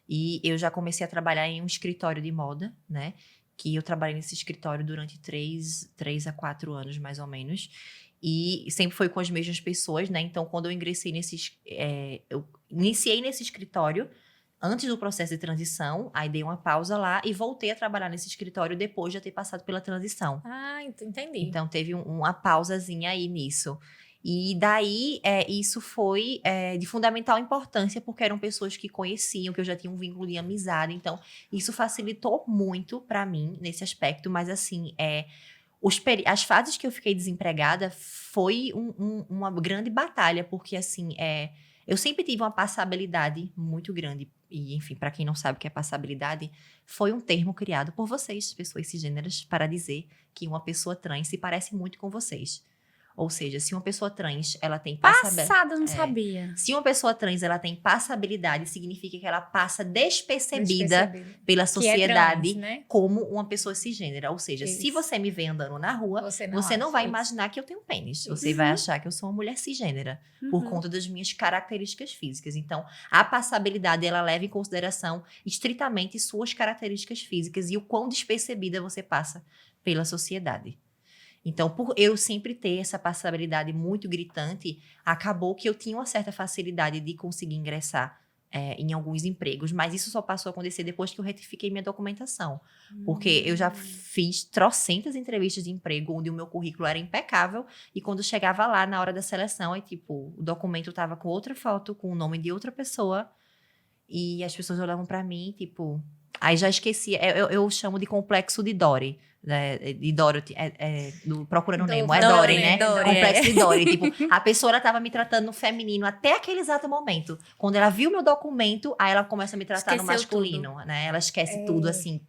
E eu já comecei a trabalhar em um escritório de moda, né? Que eu trabalhei nesse escritório durante 3 a 4 anos, mais ou menos. E sempre foi com as mesmas pessoas, né? Então, quando eu ingressei eu iniciei nesse escritório antes do processo de transição, aí dei uma pausa lá e voltei a trabalhar nesse escritório depois de ter passado pela transição. Ah, entendi. Então, teve uma pausazinha aí nisso. E daí, isso foi de fundamental importância, porque eram pessoas que conheciam, que eu já tinha um vínculo de amizade. Então, isso facilitou muito para mim nesse aspecto. Mas, assim, as fases que eu fiquei desempregada foi uma grande batalha, porque, assim, Eu sempre tive uma passabilidade muito grande. E, enfim, para quem não sabe o que é passabilidade, foi um termo criado por vocês, pessoas cisgêneras, para dizer que uma pessoa trans se parece muito com vocês. Ou seja, se uma pessoa trans, ela tem Passada, eu não sabia. Se uma pessoa trans, ela tem passabilidade, significa que ela passa despercebida pela sociedade, trans, né? como uma pessoa cisgênera. Ou seja, Isso. se você me vê andando na rua, você não vai imaginar que eu tenho pênis. Você vai achar que eu sou uma mulher cisgênera, por conta das minhas características físicas. Então, a passabilidade, ela leva em consideração estritamente suas características físicas e o quão despercebida você passa pela sociedade. Então, por eu sempre ter essa passabilidade muito gritante, acabou que eu tinha uma certa facilidade de conseguir ingressar em alguns empregos. Mas isso só passou a acontecer depois que eu retifiquei minha documentação. Porque eu já fiz trocentas entrevistas de emprego onde o meu currículo era impecável. E quando chegava lá, na hora da seleção, aí, tipo, o documento tava com outra foto, com o nome de outra pessoa. E as pessoas olhavam pra mim, tipo... Aí já esqueci. Eu chamo de complexo de Dory. De Dorothy, do Procurando Nemo, é Dory, né? Complexo de Dory. Tipo, a pessoa ela tava me tratando no feminino até aquele exato momento. Quando ela viu meu documento, aí ela começa a me tratar no masculino, né? Ela esquece tudo, assim,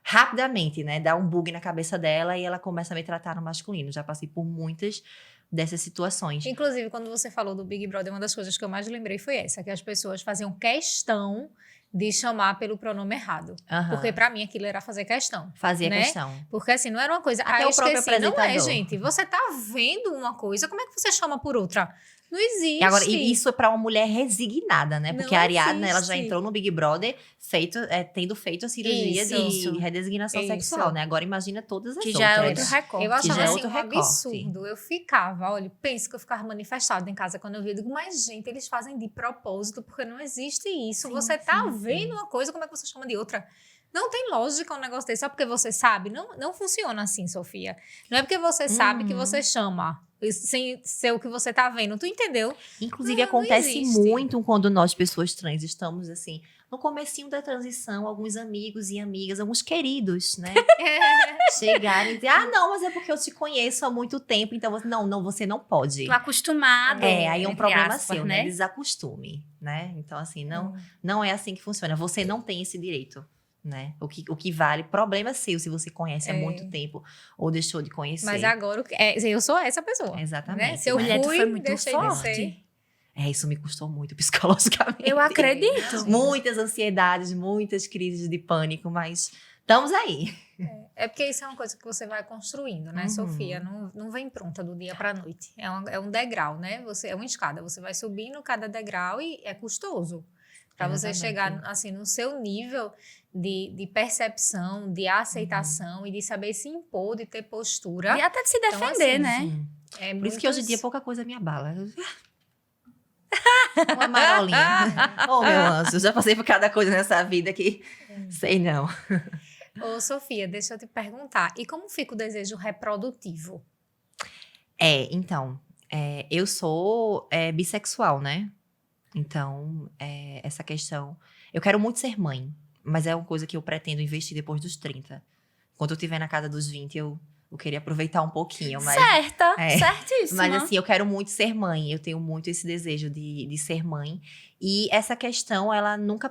rapidamente, né? Dá um bug na cabeça dela e ela começa a me tratar no masculino. Já passei por muitas dessas situações. Inclusive, quando você falou do Big Brother, uma das coisas que eu mais lembrei foi essa, que as pessoas faziam questão de chamar pelo pronome errado. Porque pra mim aquilo era fazer questão. Fazia né? questão. Porque assim, não era uma coisa... Até eu o próprio esqueci. Não apresentador. gente. Você tá vendo uma coisa, como é que você chama por outra? Não existe. E agora, e isso é pra uma mulher resignada, né? Porque Não a Ariadna, ela existe. já entrou no Big Brother tendo feito a cirurgia de redesignação sexual, né? Agora imagina todas as Que outras. já é outro recorte. Eu achava já é assim, outro um recorte. absurdo. Eu ficava, olha, penso que eu ficava manifestada em casa quando eu via. Eu digo, mas gente, eles fazem de propósito, porque não existe isso. Sim, você tá sim, vendo uma coisa, como é que você chama de outra? Não tem lógica um negócio desse, só porque você sabe. Não funciona assim, Sofia. Não é porque você sabe que você chama, sem ser o que você tá vendo. Tu entendeu? Inclusive, Não acontece existe. muito quando nós, pessoas trans, estamos assim, no comecinho da transição, alguns amigos e amigas, alguns queridos, né? Chegarem e dizer, não, mas é porque eu te conheço há muito tempo, então você não pode. Tô acostumado. Aí é um entre problema aspas, seu, né? Desacostume, né? Então, assim, não é assim que funciona. Você não tem esse direito, né? O que vale, problema seu se você conhece há muito tempo ou deixou de conhecer. Mas agora, eu sou essa pessoa. Exatamente. Né? Se eu Mulher, tu fui, foi muito deixei forte. de ser. Isso me custou muito psicologicamente. Eu acredito. Muitas ansiedades, muitas crises de pânico, mas estamos aí. É porque isso é uma coisa que você vai construindo, né, Sofia? Não vem pronta do dia para a noite. É um degrau, né? É uma escada. Você vai subindo cada degrau e é custoso. Para você chegar, assim, no seu nível de percepção, de aceitação e de saber se impor, de ter postura. E até de se defender, assim, né? Por isso que hoje em dia pouca coisa me abala. Uma marolinha. Meu anjo, já passei por cada coisa nessa vida que sei não. Ô, Sofia, deixa eu te perguntar. E como fica o desejo reprodutivo? Então, eu sou bissexual, né? Então, essa questão... Eu quero muito ser mãe, mas é uma coisa que eu pretendo investir depois dos 30. Quando eu estiver na casa dos 20, eu queria aproveitar um pouquinho. Mas, Certíssima. Mas assim, eu quero muito ser mãe. Eu tenho muito esse desejo de ser mãe. E essa questão, ela nunca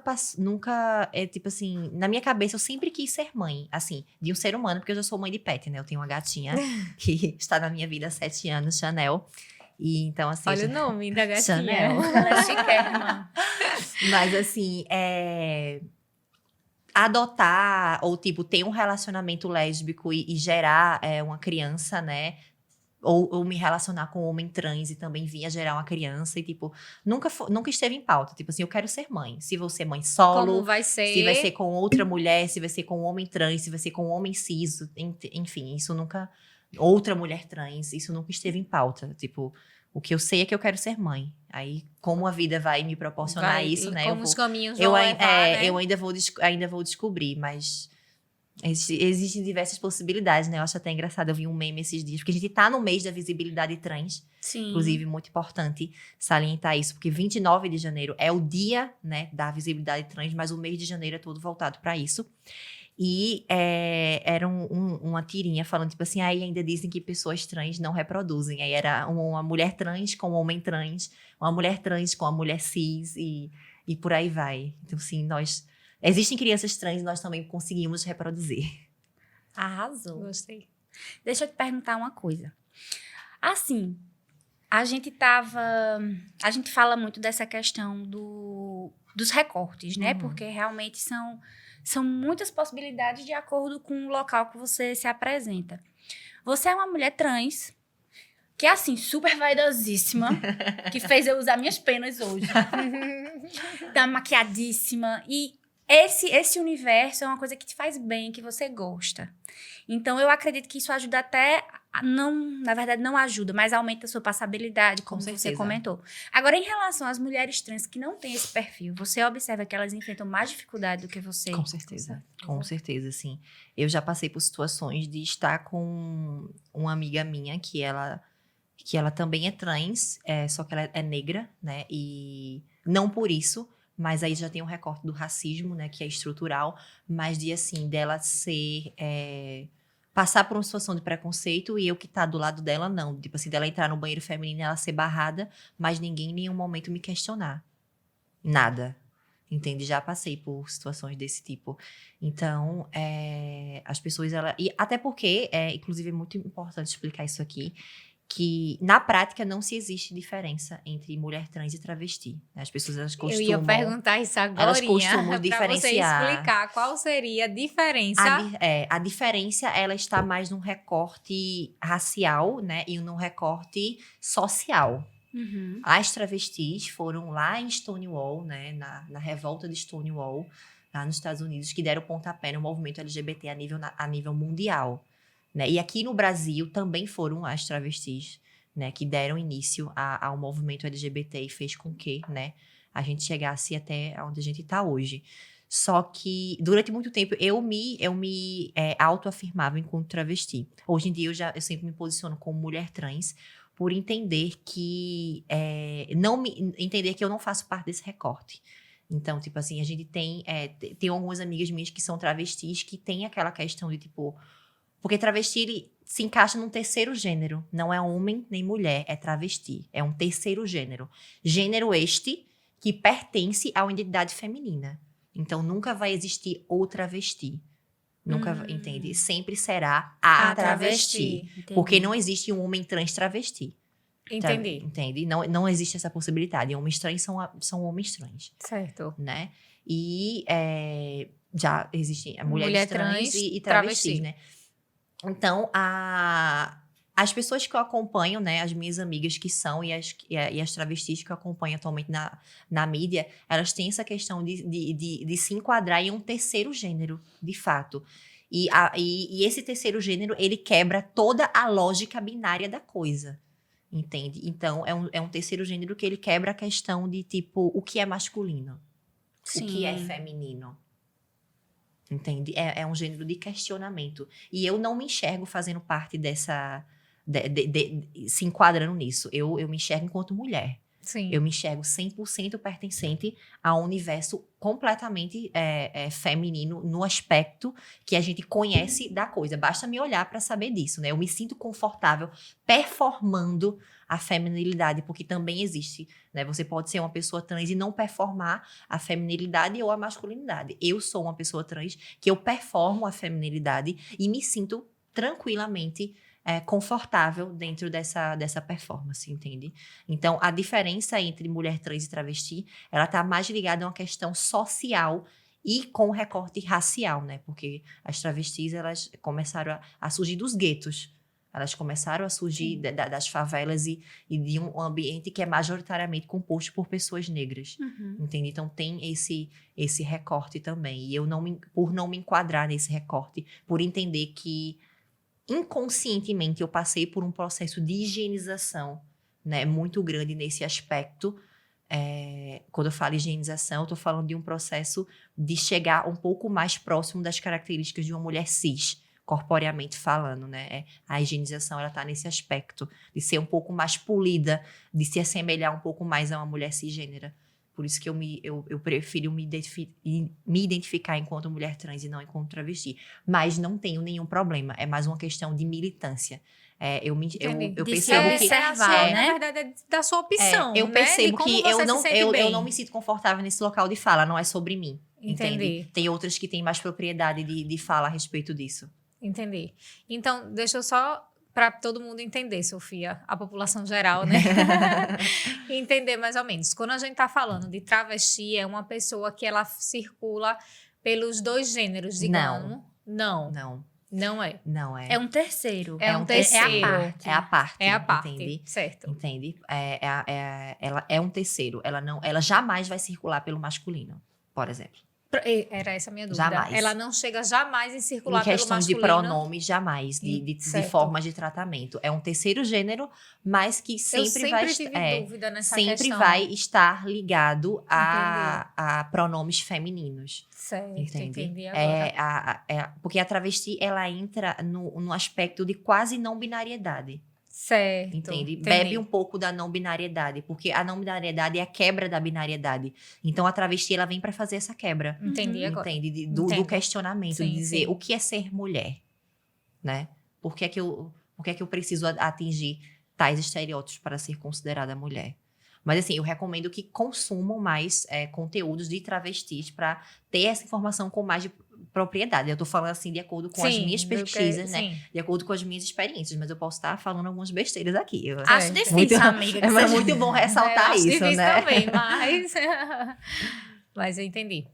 tipo assim, na minha cabeça eu sempre quis ser mãe, assim, de um ser humano, porque eu já sou mãe de pet, né? Eu tenho uma gatinha que está na minha vida há 7 anos, Chanel. E então, assim... Olha o nome da gatinha. Chanel. Ela é chiquérrima. Mas assim, adotar ou tipo ter um relacionamento lésbico e gerar uma criança, né? Ou me relacionar com um homem trans e também vir a gerar uma criança e tipo nunca esteve em pauta. Tipo assim, eu quero ser mãe. Se vou ser mãe solo, Como vai ser? se vai ser com outra mulher, se vai ser com um homem trans, se vai ser com um homem cis, enfim, isso nunca... Outra mulher trans, isso nunca esteve em pauta. Tipo, o que eu sei é que eu quero ser mãe. Aí, como a vida vai me proporcionar isso, né? Como os caminhos vão levar, né? Eu ainda vou descobrir, mas existem diversas possibilidades, né? Eu acho até engraçado, eu vi um meme esses dias, porque a gente tá no mês da visibilidade trans. Sim. Inclusive, muito importante salientar isso, porque 29 de janeiro é o dia, né, da visibilidade trans, mas o mês de janeiro é todo voltado para isso. E era uma tirinha falando, tipo assim, aí ainda dizem que pessoas trans não reproduzem. Aí era uma mulher trans com um homem trans, uma mulher trans com uma mulher cis e por aí vai. Então, assim, existem crianças trans e nós também conseguimos reproduzir. Arrasou. Gostei. Deixa eu te perguntar uma coisa. Assim, a gente fala muito dessa questão dos recortes, né? Uhum. Porque realmente são muitas possibilidades de acordo com o local que você se apresenta. Você é uma mulher trans, que é assim, super vaidosíssima, que fez eu usar minhas penas hoje. Tá maquiadíssima. E esse universo é uma coisa que te faz bem, que você gosta. Então, eu acredito que isso ajuda até... na verdade, não ajuda, mas aumenta a sua passabilidade, como você comentou. Agora, em relação às mulheres trans que não têm esse perfil, você observa que elas enfrentam mais dificuldade do que você? Com certeza. Com certeza, sim. Eu já passei por situações de estar com uma amiga minha que ela também é trans, só que ela é negra, né? E não por isso, mas aí já tem um recorte do racismo, né? Que é estrutural, mas de, assim, dela ser... passar por uma situação de preconceito e eu que tá do lado dela, não. Tipo assim, dela entrar no banheiro feminino e ela ser barrada, mas ninguém em nenhum momento me questionar. Nada. Entende? Já passei por situações desse tipo. Então, as pessoas... E até porque, inclusive, é muito importante explicar isso aqui, que na prática não se existe diferença entre mulher trans e travesti. As pessoas, elas costumam... Eu ia perguntar isso agora. Elas costumam diferenciar. Para você explicar qual seria a diferença. A diferença, ela está mais num recorte racial, né? E num recorte social. Uhum. As travestis foram lá em Stonewall, né? Na revolta de Stonewall, lá nos Estados Unidos, que deram pontapé no movimento LGBT a nível mundial. Né? E aqui no Brasil também foram as travestis, né, que deram início ao movimento LGBT e fez com que, né, a gente chegasse até onde a gente está hoje. Só que durante muito tempo eu me autoafirmava enquanto travesti. Hoje em dia eu sempre me posiciono como mulher trans por entender que entender que eu não faço parte desse recorte. Então, tipo assim, a gente tem algumas amigas minhas que são travestis que tem aquela questão de tipo... Porque travesti, ele se encaixa num terceiro gênero. Não é homem nem mulher, é travesti. É um terceiro gênero. Gênero este que pertence à identidade feminina. Então, nunca vai existir o travesti. Nunca, entende? Sempre será a travesti. Porque não existe um homem trans travesti. Entendi. Entende? Não existe essa possibilidade. Homens trans são homens trans. Certo. Né? E já existem mulheres trans e travestis, né? Então, as pessoas que eu acompanho, né, as minhas amigas que são e as travestis que eu acompanho atualmente na mídia, elas têm essa questão de se enquadrar em um terceiro gênero, de fato. E esse terceiro gênero, ele quebra toda a lógica binária da coisa, entende? Então, é um terceiro gênero que ele quebra a questão de, tipo, o que é masculino, Sim. O que é feminino. Entende? É um gênero de questionamento. E eu não me enxergo fazendo parte dessa... se enquadrando nisso. Eu me enxergo enquanto mulher. Sim. Eu me enxergo 100% pertencente a um universo completamente feminino no aspecto que a gente conhece da coisa. Basta me olhar para saber disso, né? Eu me sinto confortável performando a feminilidade, porque também existe, né? Você pode ser uma pessoa trans e não performar a feminilidade ou a masculinidade. Eu sou uma pessoa trans que eu performo a feminilidade e me sinto tranquilamente confortável dentro dessa performance, entende? Então, a diferença entre mulher trans e travesti, ela tá mais ligada a uma questão social e com recorte racial, né? Porque as travestis, elas começaram a surgir dos guetos. Elas começaram a surgir das favelas e de um ambiente que é majoritariamente composto por pessoas negras, entende? Então, tem esse recorte também. E eu, por não me enquadrar nesse recorte, por entender que inconscientemente eu passei por um processo de higienização, né, muito grande nesse aspecto. Quando eu falo higienização, eu estou falando de um processo de chegar um pouco mais próximo das características de uma mulher cis, corporeamente falando, né? A higienização, ela está nesse aspecto de ser um pouco mais polida, de se assemelhar um pouco mais a uma mulher cisgênera, Por isso que eu prefiro me identificar enquanto mulher trans e não enquanto travesti. Mas não tenho nenhum problema. É mais uma questão de militância. Eu percebo que... observar, né? Na verdade, é da sua opção, eu percebo que eu não me sinto sinto confortável nesse local de fala. Não é sobre mim. Entendi. Entende? Tem outras que têm mais propriedade de fala a respeito disso. Entendi. Então, deixa eu só... Para todo mundo entender, Sofia, a população geral, né? Entender mais ou menos. Quando a gente está falando de travesti, é uma pessoa que ela circula pelos 2 gêneros, digamos. Não. Não é. Não é. É um terceiro. É um terceiro. É a parte. É a parte. Entende? Certo. Entende? Ela é um terceiro. Ela jamais vai circular pelo masculino, por exemplo. Era essa a minha dúvida. Jamais. Ela não chega jamais em circular Em pelo questões de masculino. pronomes, jamais. De Certo. formas de tratamento. É um terceiro gênero, mas que sempre vai... tive dúvida nessa sempre questão. vai estar ligado a pronomes femininos. Certo, Entende? entendi agora. Porque a travesti, ela entra no aspecto de quase não binariedade. Certo. Entende? Entendi. Bebe um pouco da não binariedade, porque a não binariedade é a quebra da binariedade. Então a travesti, ela vem para fazer essa quebra. Entendi agora. Entende? Do questionamento, Sim, de dizer sim. o que é ser mulher, né? Por que é que eu preciso atingir tais estereótipos para ser considerada mulher? Mas assim, eu recomendo que consumam mais conteúdos de travestis para ter essa informação com mais de propriedade. Eu tô falando assim de acordo com as minhas pesquisas, né? Sim. De acordo com as minhas experiências, mas eu posso estar falando algumas besteiras aqui. Acho difícil, amiga. que É seja- muito bom ressaltar acho isso, difícil né? também, mas... mas eu entendi.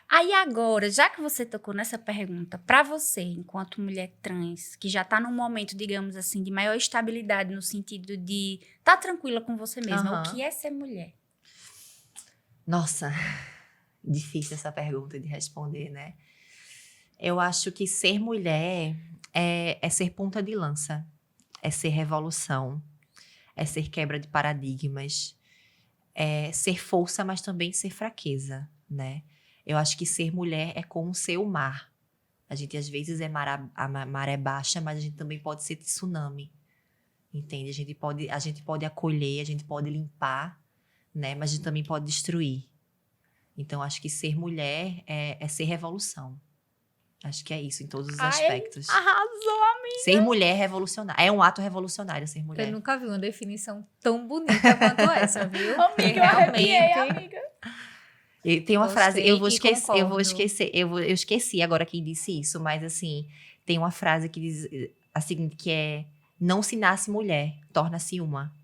Aí agora, já que você tocou nessa pergunta, pra você, enquanto mulher trans, que já tá num momento, digamos assim, de maior estabilidade no sentido de tá tranquila com você mesma, Aham. o que é ser mulher? Nossa, difícil essa pergunta de responder, né? Eu acho que ser mulher é ser ponta de lança, é ser revolução, é ser quebra de paradigmas, é ser força, mas também ser fraqueza, né? Eu acho que ser mulher é como ser o mar. A gente às vezes é a maré baixa, mas a gente também pode ser tsunami, entende? A gente pode acolher, a gente pode limpar, né? Mas a gente também pode destruir. Então, acho que ser mulher é ser revolução. Acho que é isso, em todos os aspectos. Arrasou, amiga! Ser mulher é revolucionário. É um ato revolucionário ser mulher. Eu nunca vi uma definição tão bonita quanto essa, viu? Amiga, eu arrepiei, amiga. E tem uma frase, Gostei eu vou e esquecer, eu esqueci agora quem disse isso, mas assim, tem uma frase que diz a seguinte, que é: não se nasce mulher, torna-se uma.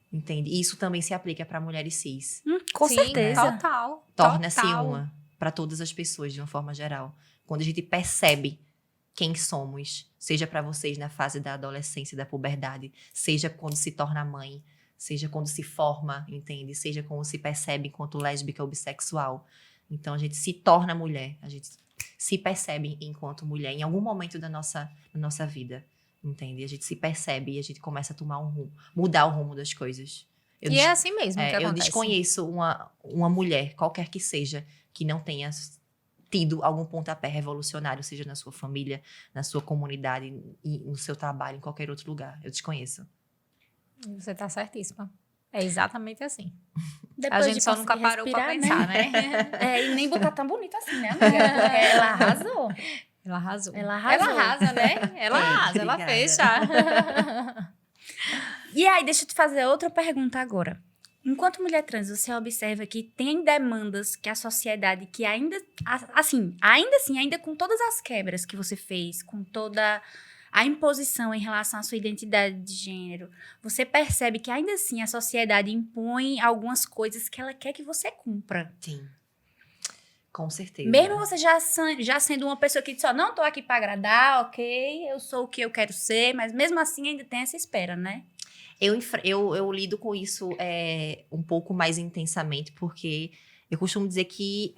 Entende? E isso também se aplica para mulheres cis. Com Sim, certeza. Total. Torna-se total. uma para todas as pessoas, de uma forma geral. Quando a gente percebe quem somos, seja para vocês na fase da adolescência, da puberdade, seja quando se torna mãe, seja quando se forma, entende? Seja quando se percebe enquanto lésbica ou bissexual. Então, a gente se torna mulher, a gente se percebe enquanto mulher em algum momento da nossa vida, entende? A gente se percebe e a gente começa a tomar mudar o rumo das coisas. E é assim mesmo que Eu acontece. desconheço uma mulher, qualquer que seja, que não tenha tido algum pontapé revolucionário, seja na sua família, na sua comunidade, no seu trabalho, em qualquer outro lugar. Eu desconheço. Você tá certíssima. É exatamente assim. Depois a gente de só nunca conseguir parou pra respirar, pensar, né? E nem botar tão bonito assim, né, amiga? Porque ela arrasou. Ela arrasou. Ela arrasou. Ela arrasa, né? Ela arrasa, ela Obrigada. fecha. E aí, deixa eu te fazer outra pergunta agora. Enquanto mulher trans, você observa que tem demandas que a sociedade, que ainda assim, ainda com todas as quebras que você fez, com toda a imposição em relação à sua identidade de gênero, você percebe que ainda assim a sociedade impõe algumas coisas que ela quer que você cumpra. Sim. Com certeza. Mesmo você já sendo uma pessoa que diz, ó, não tô aqui pra agradar, ok, eu sou o que eu quero ser, mas mesmo assim ainda tem essa espera, né? Eu lido com isso um pouco mais intensamente, porque eu costumo dizer que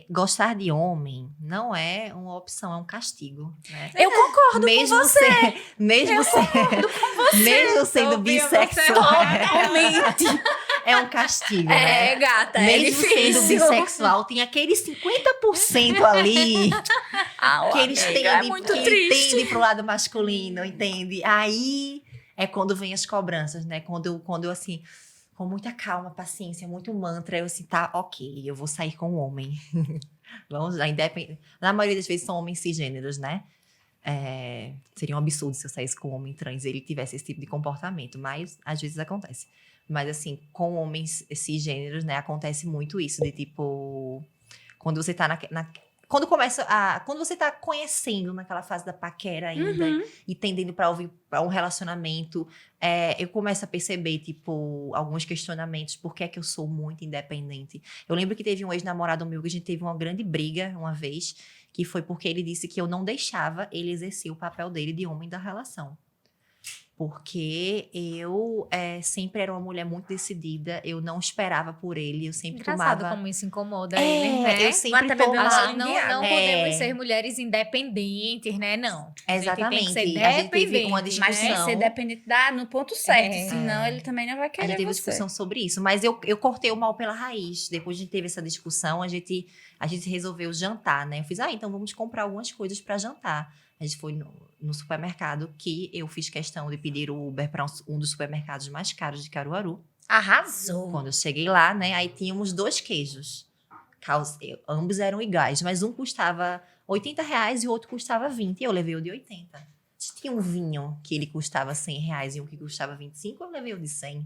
gostar de homem não é uma opção, é um castigo. Né? Eu concordo mesmo com você. Mesmo sendo Sofia, bissexual, Totalmente. é um castigo, né? Gata, Mesmo sendo bissexual, tem aquele 50% ali que eles tendem pro lado masculino, entende? Aí é quando vem as cobranças, né? Quando eu assim, com muita calma, paciência, muito mantra. Eu assim, tá, ok, eu vou sair com um homem. Vamos lá, independente. Na maioria das vezes são homens cisgêneros, né? Seria um absurdo se eu saísse com um homem trans e ele tivesse esse tipo de comportamento, mas às vezes acontece. Mas assim, com homens cisgêneros, né, acontece muito isso, de tipo, quando você tá quando você tá conhecendo naquela fase da paquera ainda e tendendo pra ouvir pra um relacionamento, eu começo a perceber, tipo, alguns questionamentos. Por que é que eu sou muito independente? Eu lembro que teve um ex-namorado meu que a gente teve uma grande briga uma vez, que foi porque ele disse que eu não deixava ele exercer o papel dele de homem da relação. Porque eu sempre era uma mulher muito decidida, eu não esperava por ele, eu sempre Engraçado tomava... como isso incomoda ele, né? Eu sempre até beber Acho uma que não podemos ser mulheres independentes, né? Não. Exatamente. A gente tem que ser A gente teve uma dependente, Mas tem que discussão. ser dependente no ponto certo, senão ele também não vai A querer gente teve uma você. discussão sobre isso, mas eu cortei o mal pela raiz. Depois de teve essa discussão, a gente resolveu jantar, né? Eu fiz, então vamos comprar algumas coisas para jantar. A gente foi no supermercado, que eu fiz questão de pedir o Uber para um dos supermercados mais caros de Caruaru. Arrasou. Quando eu cheguei lá, né? Aí tínhamos 2 queijos. Ambos eram iguais, mas um custava R$80 e o outro custava 20. E eu levei o de 80. Tinha um vinho que ele custava R$100 e um que custava 25, eu levei o de 100.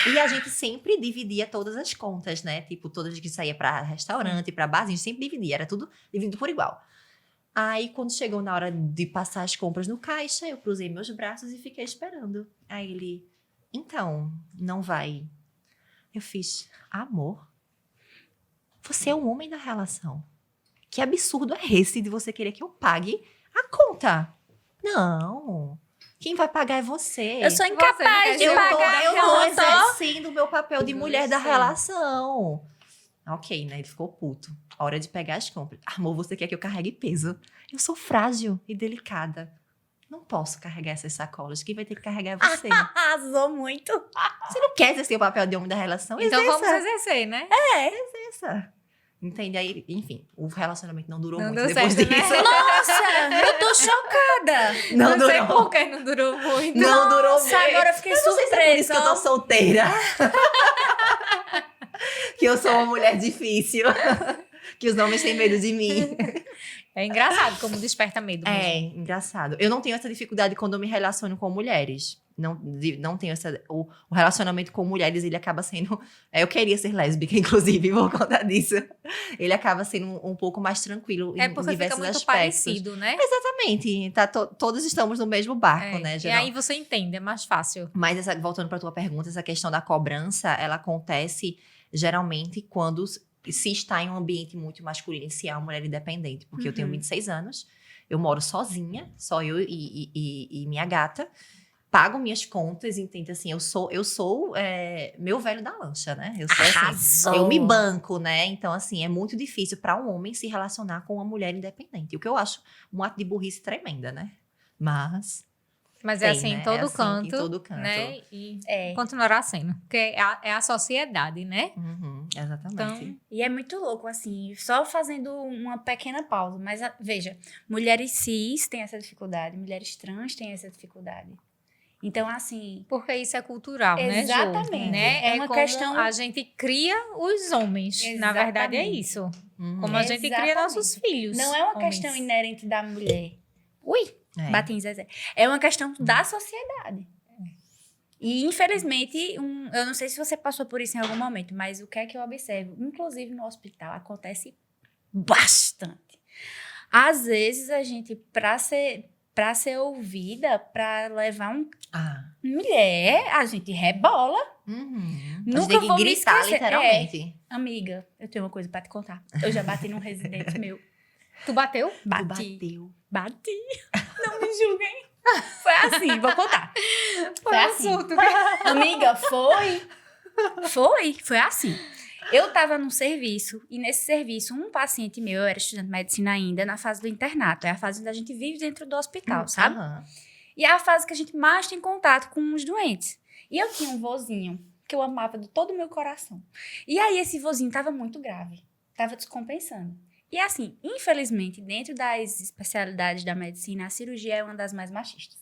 E a gente sempre dividia todas as contas, né? Tipo, todas as que saía para restaurante, para bar, a gente sempre dividia. Era tudo dividido por igual. Aí, quando chegou na hora de passar as compras no caixa, eu cruzei meus braços e fiquei esperando. Aí ele, então, não vai. Eu fiz, amor, você é um homem da relação. Que absurdo é esse de você querer que eu pague a conta? Não. Quem vai pagar é você. Eu sou incapaz de pagar. Eu tô exercendo o meu papel de mulher da relação. Ok, né? Ele ficou puto. Hora de pegar as compras. Amor, você quer que eu carregue peso? Eu sou frágil e delicada. Não posso carregar essas sacolas. Quem vai ter que carregar é você. Arrasou muito. Você não quer exercer o papel de homem da relação? Então Exerça. vamos exercer, né? Exerça. Entende? Aí, enfim, o relacionamento não durou Não muito deu depois certo, disso. né? Nossa, eu tô chocada. Não sei durou. por que não durou muito. Não durou Nossa, muito. agora eu fiquei Não sei se é por isso surpresa. que eu tô solteira. Que eu sou uma mulher difícil. Que os homens têm medo de mim. É engraçado como desperta medo mesmo. É, engraçado. Eu não tenho essa dificuldade quando eu me relaciono com mulheres. Não tenho essa... O relacionamento com mulheres, ele acaba sendo... eu queria ser lésbica, inclusive, por conta disso. Ele acaba sendo um pouco mais tranquilo em porque fica diversos muito aspectos. parecido, né? Exatamente. Todos estamos no mesmo barco, né, E geral. aí você entende, é mais fácil. Mas, voltando para tua pergunta, essa questão da cobrança, ela acontece geralmente quando se está em um ambiente muito masculino e se é uma mulher independente. Porque eu tenho 26 anos, eu moro sozinha, só eu e minha gata. Pago minhas contas, entende? Assim, eu sou meu velho da lancha, né? Eu sou assim, eu me banco, né? Então, assim, é muito difícil para um homem se relacionar com uma mulher independente. O que eu acho um ato de burrice tremenda, né? Mas é assim, né? em todo assim, canto, em todo canto. né? E continuará sendo. Porque é a sociedade, né? Exatamente. Então, E é muito louco, assim, só fazendo uma pequena pausa. Mas, veja, mulheres cis têm essa dificuldade, mulheres trans têm essa dificuldade. Então, assim... porque isso é cultural, né, Ju? Exatamente. Né? É uma como questão... a gente cria os homens. Na verdade, é Exatamente. isso. Como a gente cria nossos filhos. Não é uma homens. questão inerente da mulher. Ui, É. bati em Zezé. É uma questão da sociedade. E, infelizmente, eu não sei se você passou por isso em algum momento, mas o que é que eu observo? Inclusive no hospital, acontece bastante. Às vezes, a gente, pra ser ouvida, pra levar mulher, a gente rebola. A gente Nunca tem que vou me gritar, esquecer. literalmente. Amiga, eu tenho uma coisa pra te contar. Eu já bati num residente meu. Tu bateu? Bati. Não me julguem. Foi assim, vou contar. Foi assim. surto. Amiga, foi assim. Eu tava num serviço, e nesse serviço, um paciente meu, eu era estudante de medicina ainda, na fase do internato. É a fase onde a gente vive dentro do hospital, sabe? E é a fase que a gente mais tem contato com os doentes. E eu tinha um vozinho que eu amava de todo o meu coração. E aí, esse vozinho tava muito grave. Tava descompensando. E assim, infelizmente, dentro das especialidades da medicina, a cirurgia é uma das mais machistas.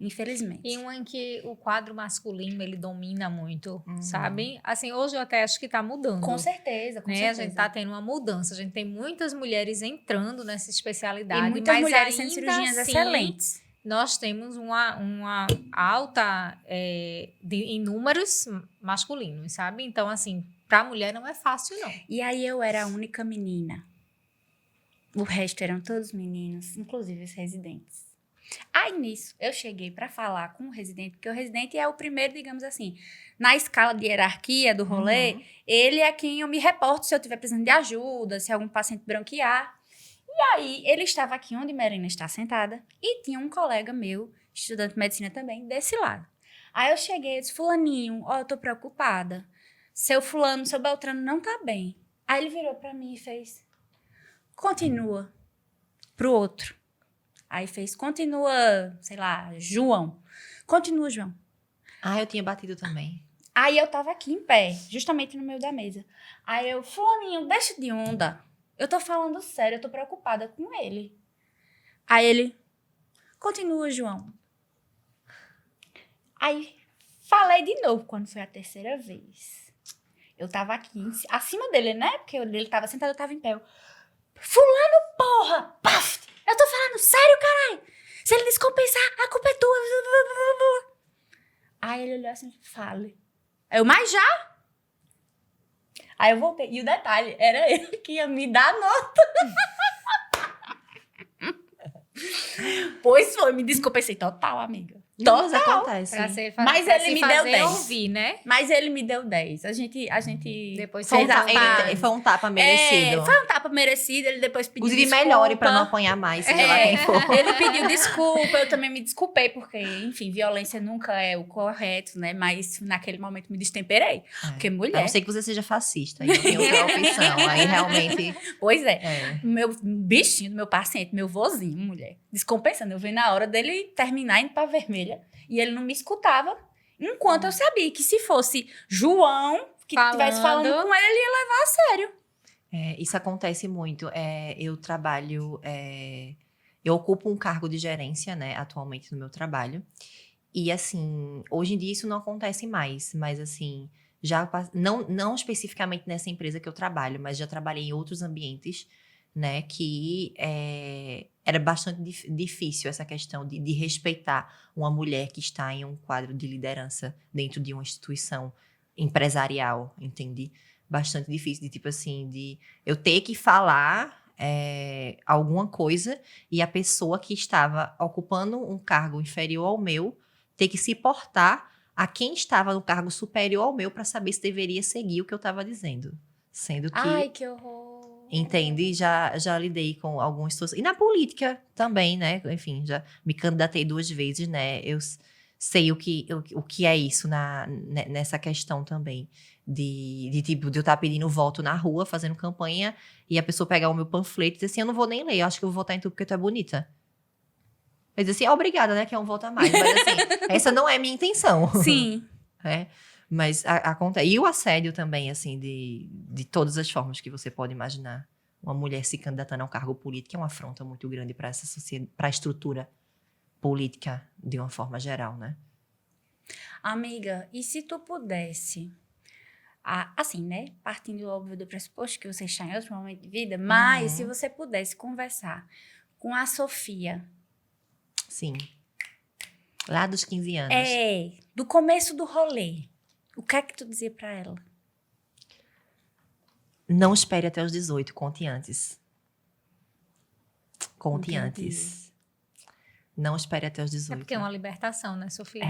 Infelizmente. E uma em que o quadro masculino, ele domina muito, sabe? Assim, hoje eu até acho que tá mudando. Com certeza, com certeza. A gente tá tendo uma mudança. A gente tem muitas mulheres entrando nessa especialidade. E muitas mas mulheres sendo ainda cirurgiãs assim, excelentes. Nós temos uma alta em números masculinos, sabe? Então, assim, pra mulher não é fácil, não. E aí eu era a única menina. O resto eram todos meninos, inclusive os residentes. Aí nisso, eu cheguei pra falar com o residente, porque o residente é o primeiro, digamos assim, na escala de hierarquia do rolê, ele é quem eu me reporto se eu estiver precisando de ajuda, se algum paciente branquear. E aí, ele estava aqui onde Marina está sentada e tinha um colega meu, estudante de medicina também, desse lado. Aí eu cheguei e disse, fulaninho, ó, eu tô preocupada. Seu fulano, seu Beltrano não tá bem. Aí ele virou pra mim e fez, continua, pro outro. Aí fez, continua, sei lá, João. Continua, João. Ah, eu tinha batido também. Aí eu tava aqui em pé, justamente no meio da mesa. Aí eu, fulaninho, deixa de onda. Eu tô falando sério, eu tô preocupada com ele. Aí ele, continua, João. Aí falei de novo, quando foi a terceira vez. Eu tava aqui, acima dele, né? Porque ele tava sentado, eu tava em pé. Eu, fulano, porra! Paf! Eu tô falando sério, caralho! Se ele descompensar, a culpa é tua. Aí ele olhou assim, fale. Eu, mas já? Aí eu voltei. E o detalhe, era ele que ia me dar nota. Pois foi, me descompensei total, amiga. Não, mas Total. acontece. Mas pra ele se me deu fazer 10. ouvir, né? Mas ele me deu 10. A gente Depois Foi fez um, a tapa, paz. foi um tapa merecido. Foi um tapa merecido, ele depois pediu Inclusive, desculpa. melhore pra não apanhar mais, seja lá quem for. Ele pediu desculpa, eu também me desculpei, porque, enfim, violência nunca é o correto, né? Mas naquele momento me destemperei. Porque A mulher... não ser que você seja fascista, aí não tem outra opção. Aí realmente... Pois é. Meu bichinho do meu paciente, meu vozinho, mulher, descompensando. Eu vi na hora dele terminar indo pra vermelha. E ele não me escutava. Enquanto eu sabia que se fosse João que estivesse falando com ele ia levar a sério. Isso acontece muito. Eu trabalho... eu ocupo um cargo de gerência, né, atualmente no meu trabalho. E, assim, hoje em dia isso não acontece mais. Mas, assim, não especificamente nessa empresa que eu trabalho, mas já trabalhei em outros ambientes, né, que era bastante difícil essa questão de respeitar uma mulher que está em um quadro de liderança dentro de uma instituição empresarial, entende? Bastante difícil, de tipo assim, de eu ter que falar alguma coisa e a pessoa que estava ocupando um cargo inferior ao meu ter que se portar a quem estava no cargo superior ao meu para saber se deveria seguir o que eu estava dizendo. Sendo que... Ai, que horror. Entende? Já lidei com algumas situações. E na política também, né? Enfim, já me candidatei 2 vezes, né? Eu sei o que é isso nessa questão também. Tipo, de eu estar pedindo voto na rua, fazendo campanha, e a pessoa pegar o meu panfleto e dizer assim, eu não vou nem ler, eu acho que eu vou votar em tu porque tu é bonita. Eu dizer assim, obrigada, né? Que é um voto a mais. Mas assim, essa não é minha intenção. Sim. Mas acontece. E o assédio também, assim, de todas as formas que você pode imaginar. Uma mulher se candidatando a um cargo político é uma afronta muito grande para essa sociedade, para a estrutura política de uma forma geral, né? Amiga, e se tu pudesse, assim, né? Partindo, óbvio, do pressuposto que você está em outro momento de vida, mas se você pudesse conversar com a Sofia. Sim. Lá dos 15 anos. Do começo do rolê. O que é que tu dizia pra ela? Não espere até os 18, conte antes. Conte antes. Não espere até os 18. É porque é uma libertação, né, Sofia?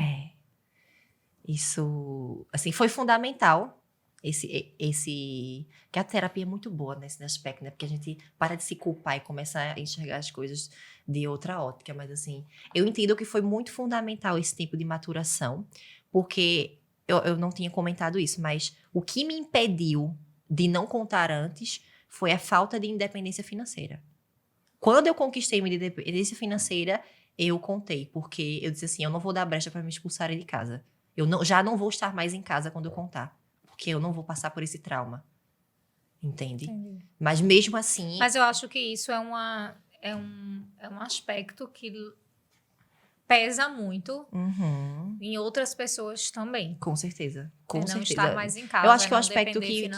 Isso, assim, foi fundamental. Que a terapia é muito boa nesse aspecto, né? Porque a gente para de se culpar e começa a enxergar as coisas de outra ótica. Mas, assim, eu entendo que foi muito fundamental esse tipo de maturação, porque eu não tinha comentado isso, mas o que me impediu de não contar antes foi a falta de independência financeira. Quando eu conquistei minha independência financeira, eu contei, porque eu disse assim, eu não vou dar brecha para me expulsarem de casa. Já não vou estar mais em casa quando eu contar, porque eu não vou passar por esse trauma. Entende? Entendi. Mas mesmo assim... Mas eu acho que isso é um aspecto que pesa muito Uhum. em outras pessoas também. Com certeza. Com Não certeza. estar mais em casa. Eu acho que é o não aspecto depender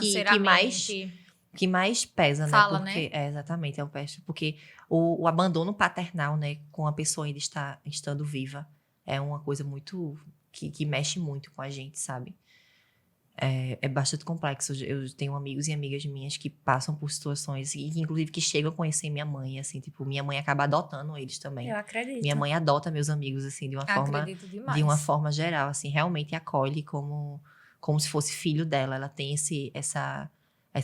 que mais pesa, né? Fala, Porque, né? exatamente, é o peste. Porque o abandono paternal, né? Com a pessoa ainda estando viva, é uma coisa muito... Que mexe muito com a gente, sabe? É bastante complexo. Eu tenho amigos e amigas minhas que passam por situações, e inclusive que chegam a conhecer minha mãe, assim, tipo, minha mãe acaba adotando eles também. Eu acredito. Minha mãe adota meus amigos, assim, Acredito demais. de uma forma geral, assim, realmente acolhe como se fosse filho dela. Ela tem essa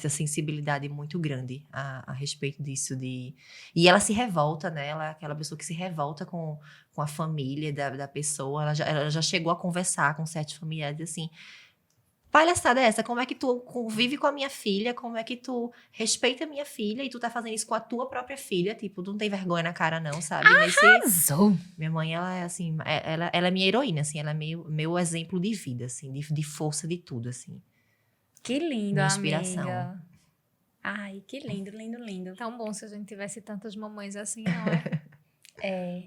sensibilidade muito grande a respeito disso. E ela se revolta, né? Ela é aquela pessoa que se revolta com a família da pessoa. Ela já chegou a conversar com certos familiares, assim... Palhaçada é essa? Como é que tu convive com a minha filha? Como é que tu respeita a minha filha e tu tá fazendo isso com a tua própria filha? Tipo, tu não tem vergonha na cara não, sabe? Arrasou! Minha mãe, ela é assim, ela é minha heroína, assim. Ela é meu exemplo de vida, assim. De força de tudo, assim. Que lindo, Minha inspiração. amiga. Ai, que lindo, lindo, lindo. Tão bom se a gente tivesse tantas mamães assim, não é? É.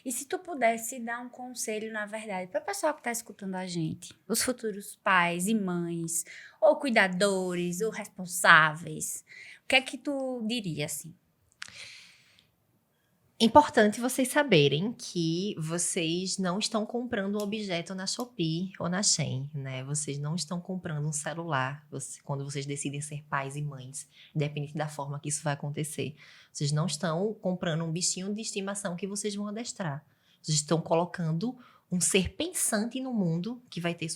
E se tu pudesse dar um conselho, na verdade, para o pessoal que está escutando a gente, os futuros pais e mães, ou cuidadores, ou responsáveis, o que é que tu diria, assim? Importante vocês saberem que vocês não estão comprando um objeto na Shopee ou na Shein, né? Vocês não estão comprando um celular quando vocês decidem ser pais e mães, independente da forma que isso vai acontecer. Vocês não estão comprando um bichinho de estimação que vocês vão adestrar. Vocês estão colocando um ser pensante no mundo que vai ter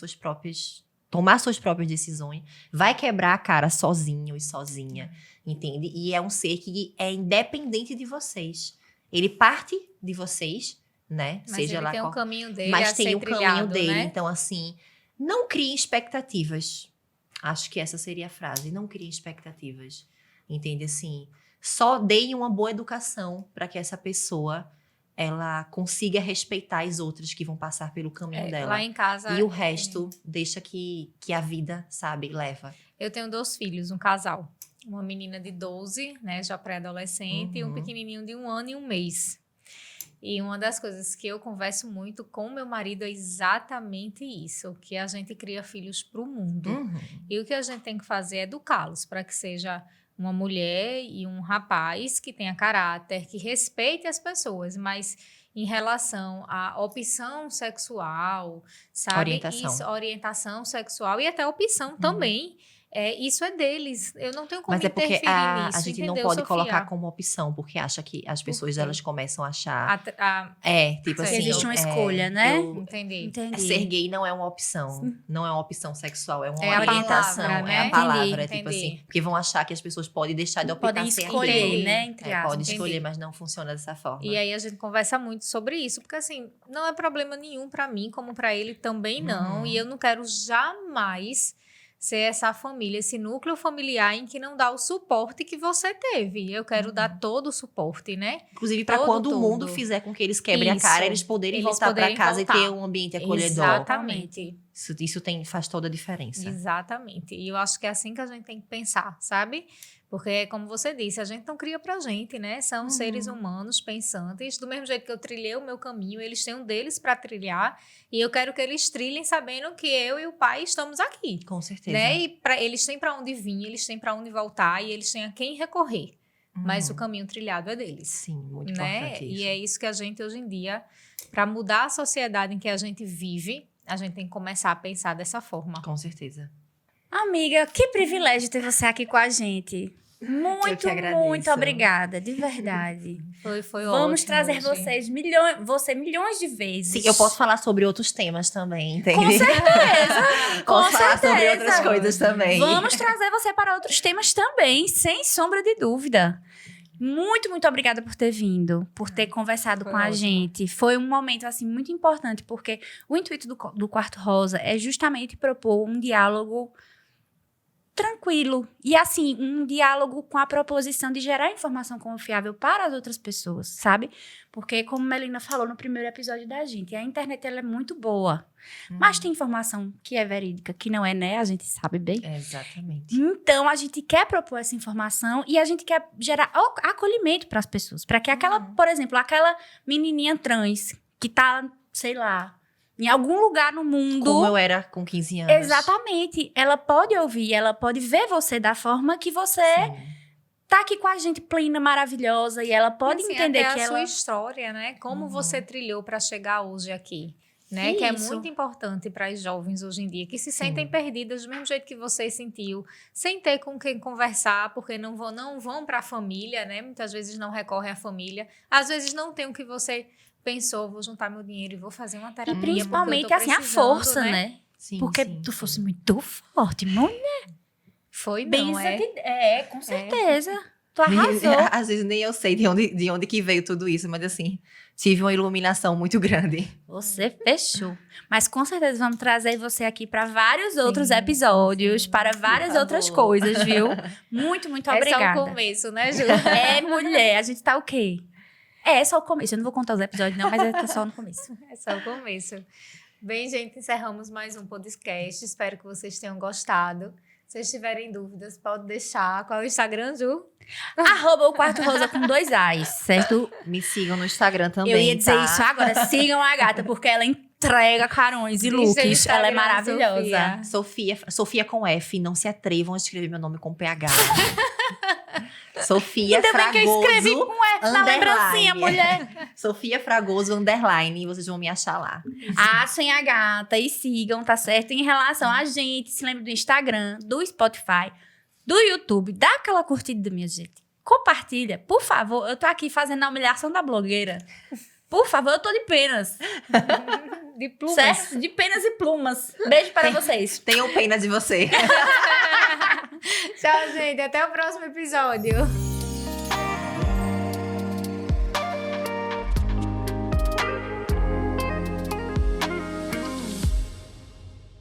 tomar suas próprias decisões, vai quebrar a cara sozinho e sozinha, entende? E é um ser que é independente de vocês. Ele parte de vocês, né? Mas Seja ele lá tem qual... o caminho dele Mas a tem ser o caminho trilhado, dele. né? Então, assim, não criem expectativas. Acho que essa seria a frase. Não criem expectativas. Entende? Assim, só deem uma boa educação para que essa pessoa ela consiga respeitar as outras que vão passar pelo caminho dela. Lá em casa... E o resto, deixa que a vida, sabe, leva. Eu tenho 2 filhos, um casal. Uma menina de 12, né, já pré-adolescente, e um pequenininho de 1 ano e 1 mês. E uma das coisas que eu converso muito com meu marido é exatamente isso, que a gente cria filhos para o mundo. E o que a gente tem que fazer é educá-los para que seja uma mulher e um rapaz que tenha caráter, que respeite as pessoas, mas em relação à opção sexual, sabe? Orientação sexual e até opção também. Isso é deles. Eu não tenho como Mas é porque interferir nisso, a gente entendeu, não pode Sofia? colocar como opção, porque acha que as pessoas elas começam a achar... tipo Sim, assim... existe uma escolha, né? Entendi. Ser gay não é uma opção. Não é uma opção sexual, é uma É a orientação. palavra, né? É a palavra, Entendi. tipo assim. Porque vão achar que as pessoas podem deixar de optar Podem ser escolher, gay. né? Entre aspas. Pode escolher, mas não funciona dessa forma. E aí a gente conversa muito sobre isso, porque assim, não é problema nenhum pra mim, como pra ele também não. E eu não quero jamais ser essa família, esse núcleo familiar em que não dá o suporte que você teve. Eu quero dar todo o suporte, né? Inclusive, para quando o mundo fizer com que eles quebrem a cara, eles poderem voltar para casa e ter um ambiente acolhedor. Exatamente. Isso faz toda a diferença. Exatamente. E eu acho que é assim que a gente tem que pensar, sabe? Porque, como você disse, a gente não cria pra gente, né? São seres humanos pensantes. Do mesmo jeito que eu trilhei o meu caminho, eles têm um deles para trilhar. E eu quero que eles trilhem sabendo que eu e o pai estamos aqui. Com certeza. Né? E eles têm para onde vir, eles têm para onde voltar e eles têm a quem recorrer. Mas o caminho trilhado é deles. Sim, muito né? importante isso. E é isso que a gente, hoje em dia, para mudar a sociedade em que a gente vive, a gente tem que começar a pensar dessa forma. Com certeza. Amiga, que privilégio ter você aqui com a gente. Muito, muito obrigada, de verdade. Foi Vamos ótimo trazer hoje. você milhões de vezes. Sim, eu posso falar sobre outros temas também, entende? Com certeza. Posso falar sobre outras coisas também. Vamos trazer você para outros temas também, sem sombra de dúvida. Muito, muito obrigada por ter vindo, por ter conversado com a gente. Foi um momento, assim, muito importante, porque o intuito do Quarto Rosa é justamente propor um diálogo tranquilo. E, assim, um diálogo com a proposição de gerar informação confiável para as outras pessoas, sabe? Porque, como Melina falou no primeiro episódio da gente, a internet ela é muito boa. Mas tem informação que é verídica, que não é, né? A gente sabe bem. Exatamente. Então, a gente quer propor essa informação e a gente quer gerar acolhimento para as pessoas. Para que aquela, por exemplo, aquela menininha trans que tá, sei lá, em algum lugar no mundo. Como eu era com 15 anos. Exatamente. Ela pode ouvir, ela pode ver você da forma que você tá aqui com a gente, plena, maravilhosa, e ela pode assim, entender até que a ela... sua história, né? Como você trilhou para chegar hoje aqui. Né? Que é Isso. muito importante para as jovens hoje em dia, que se sentem perdidas do mesmo jeito que você sentiu, sem ter com quem conversar, porque não vão para a família, né? Muitas vezes não recorrem à família, às vezes não tem o que você pensou, vou juntar meu dinheiro e vou fazer uma terapia. E principalmente, porque eu tô assim, a precisando, força, né? Sim, Porque sim, tu sim. fosse muito forte, mulher. Foi Bem, não, é? com certeza. Tu arrasou. Às vezes nem eu sei de onde que veio tudo isso, mas assim, tive uma iluminação muito grande. Você fechou. Mas com certeza vamos trazer você aqui para vários outros episódios, para várias Por outras favor. coisas, viu? Muito, muito É obrigada. só o começo, né, Ju? É, mulher, a gente tá o quê? É só o começo. Eu não vou contar os episódios, não, mas é só no começo. É só o começo. Bem, gente, encerramos mais um podcast. Espero que vocês tenham gostado. Se vocês tiverem dúvidas, pode deixar. Qual é o Instagram, Ju? @o Quarto Rosa com 2 As, certo? Me sigam no Instagram também, Eu ia dizer tá? isso agora. Sigam a gata, porque ela entrega carões e Diz looks. seu Instagram, Ela é maravilhosa. Sofia com F, não se atrevam a escrever meu nome com PH. Sofia Ainda bem que eu escrevi Fragoso, com F na underline. lembrancinha, mulher. Sofia Fragoso, underline, e vocês vão me achar lá. Achem a gata e sigam, tá certo? Em relação a gente, se lembre do Instagram, do Spotify, do YouTube. Dá aquela curtida, minha gente. Compartilha, por favor. Eu tô aqui fazendo a humilhação da blogueira. Por favor, eu tô de penas. De plumas. Certo? De penas e plumas. Beijo para vocês. Tenham pena de você. Tchau, gente. Até o próximo episódio.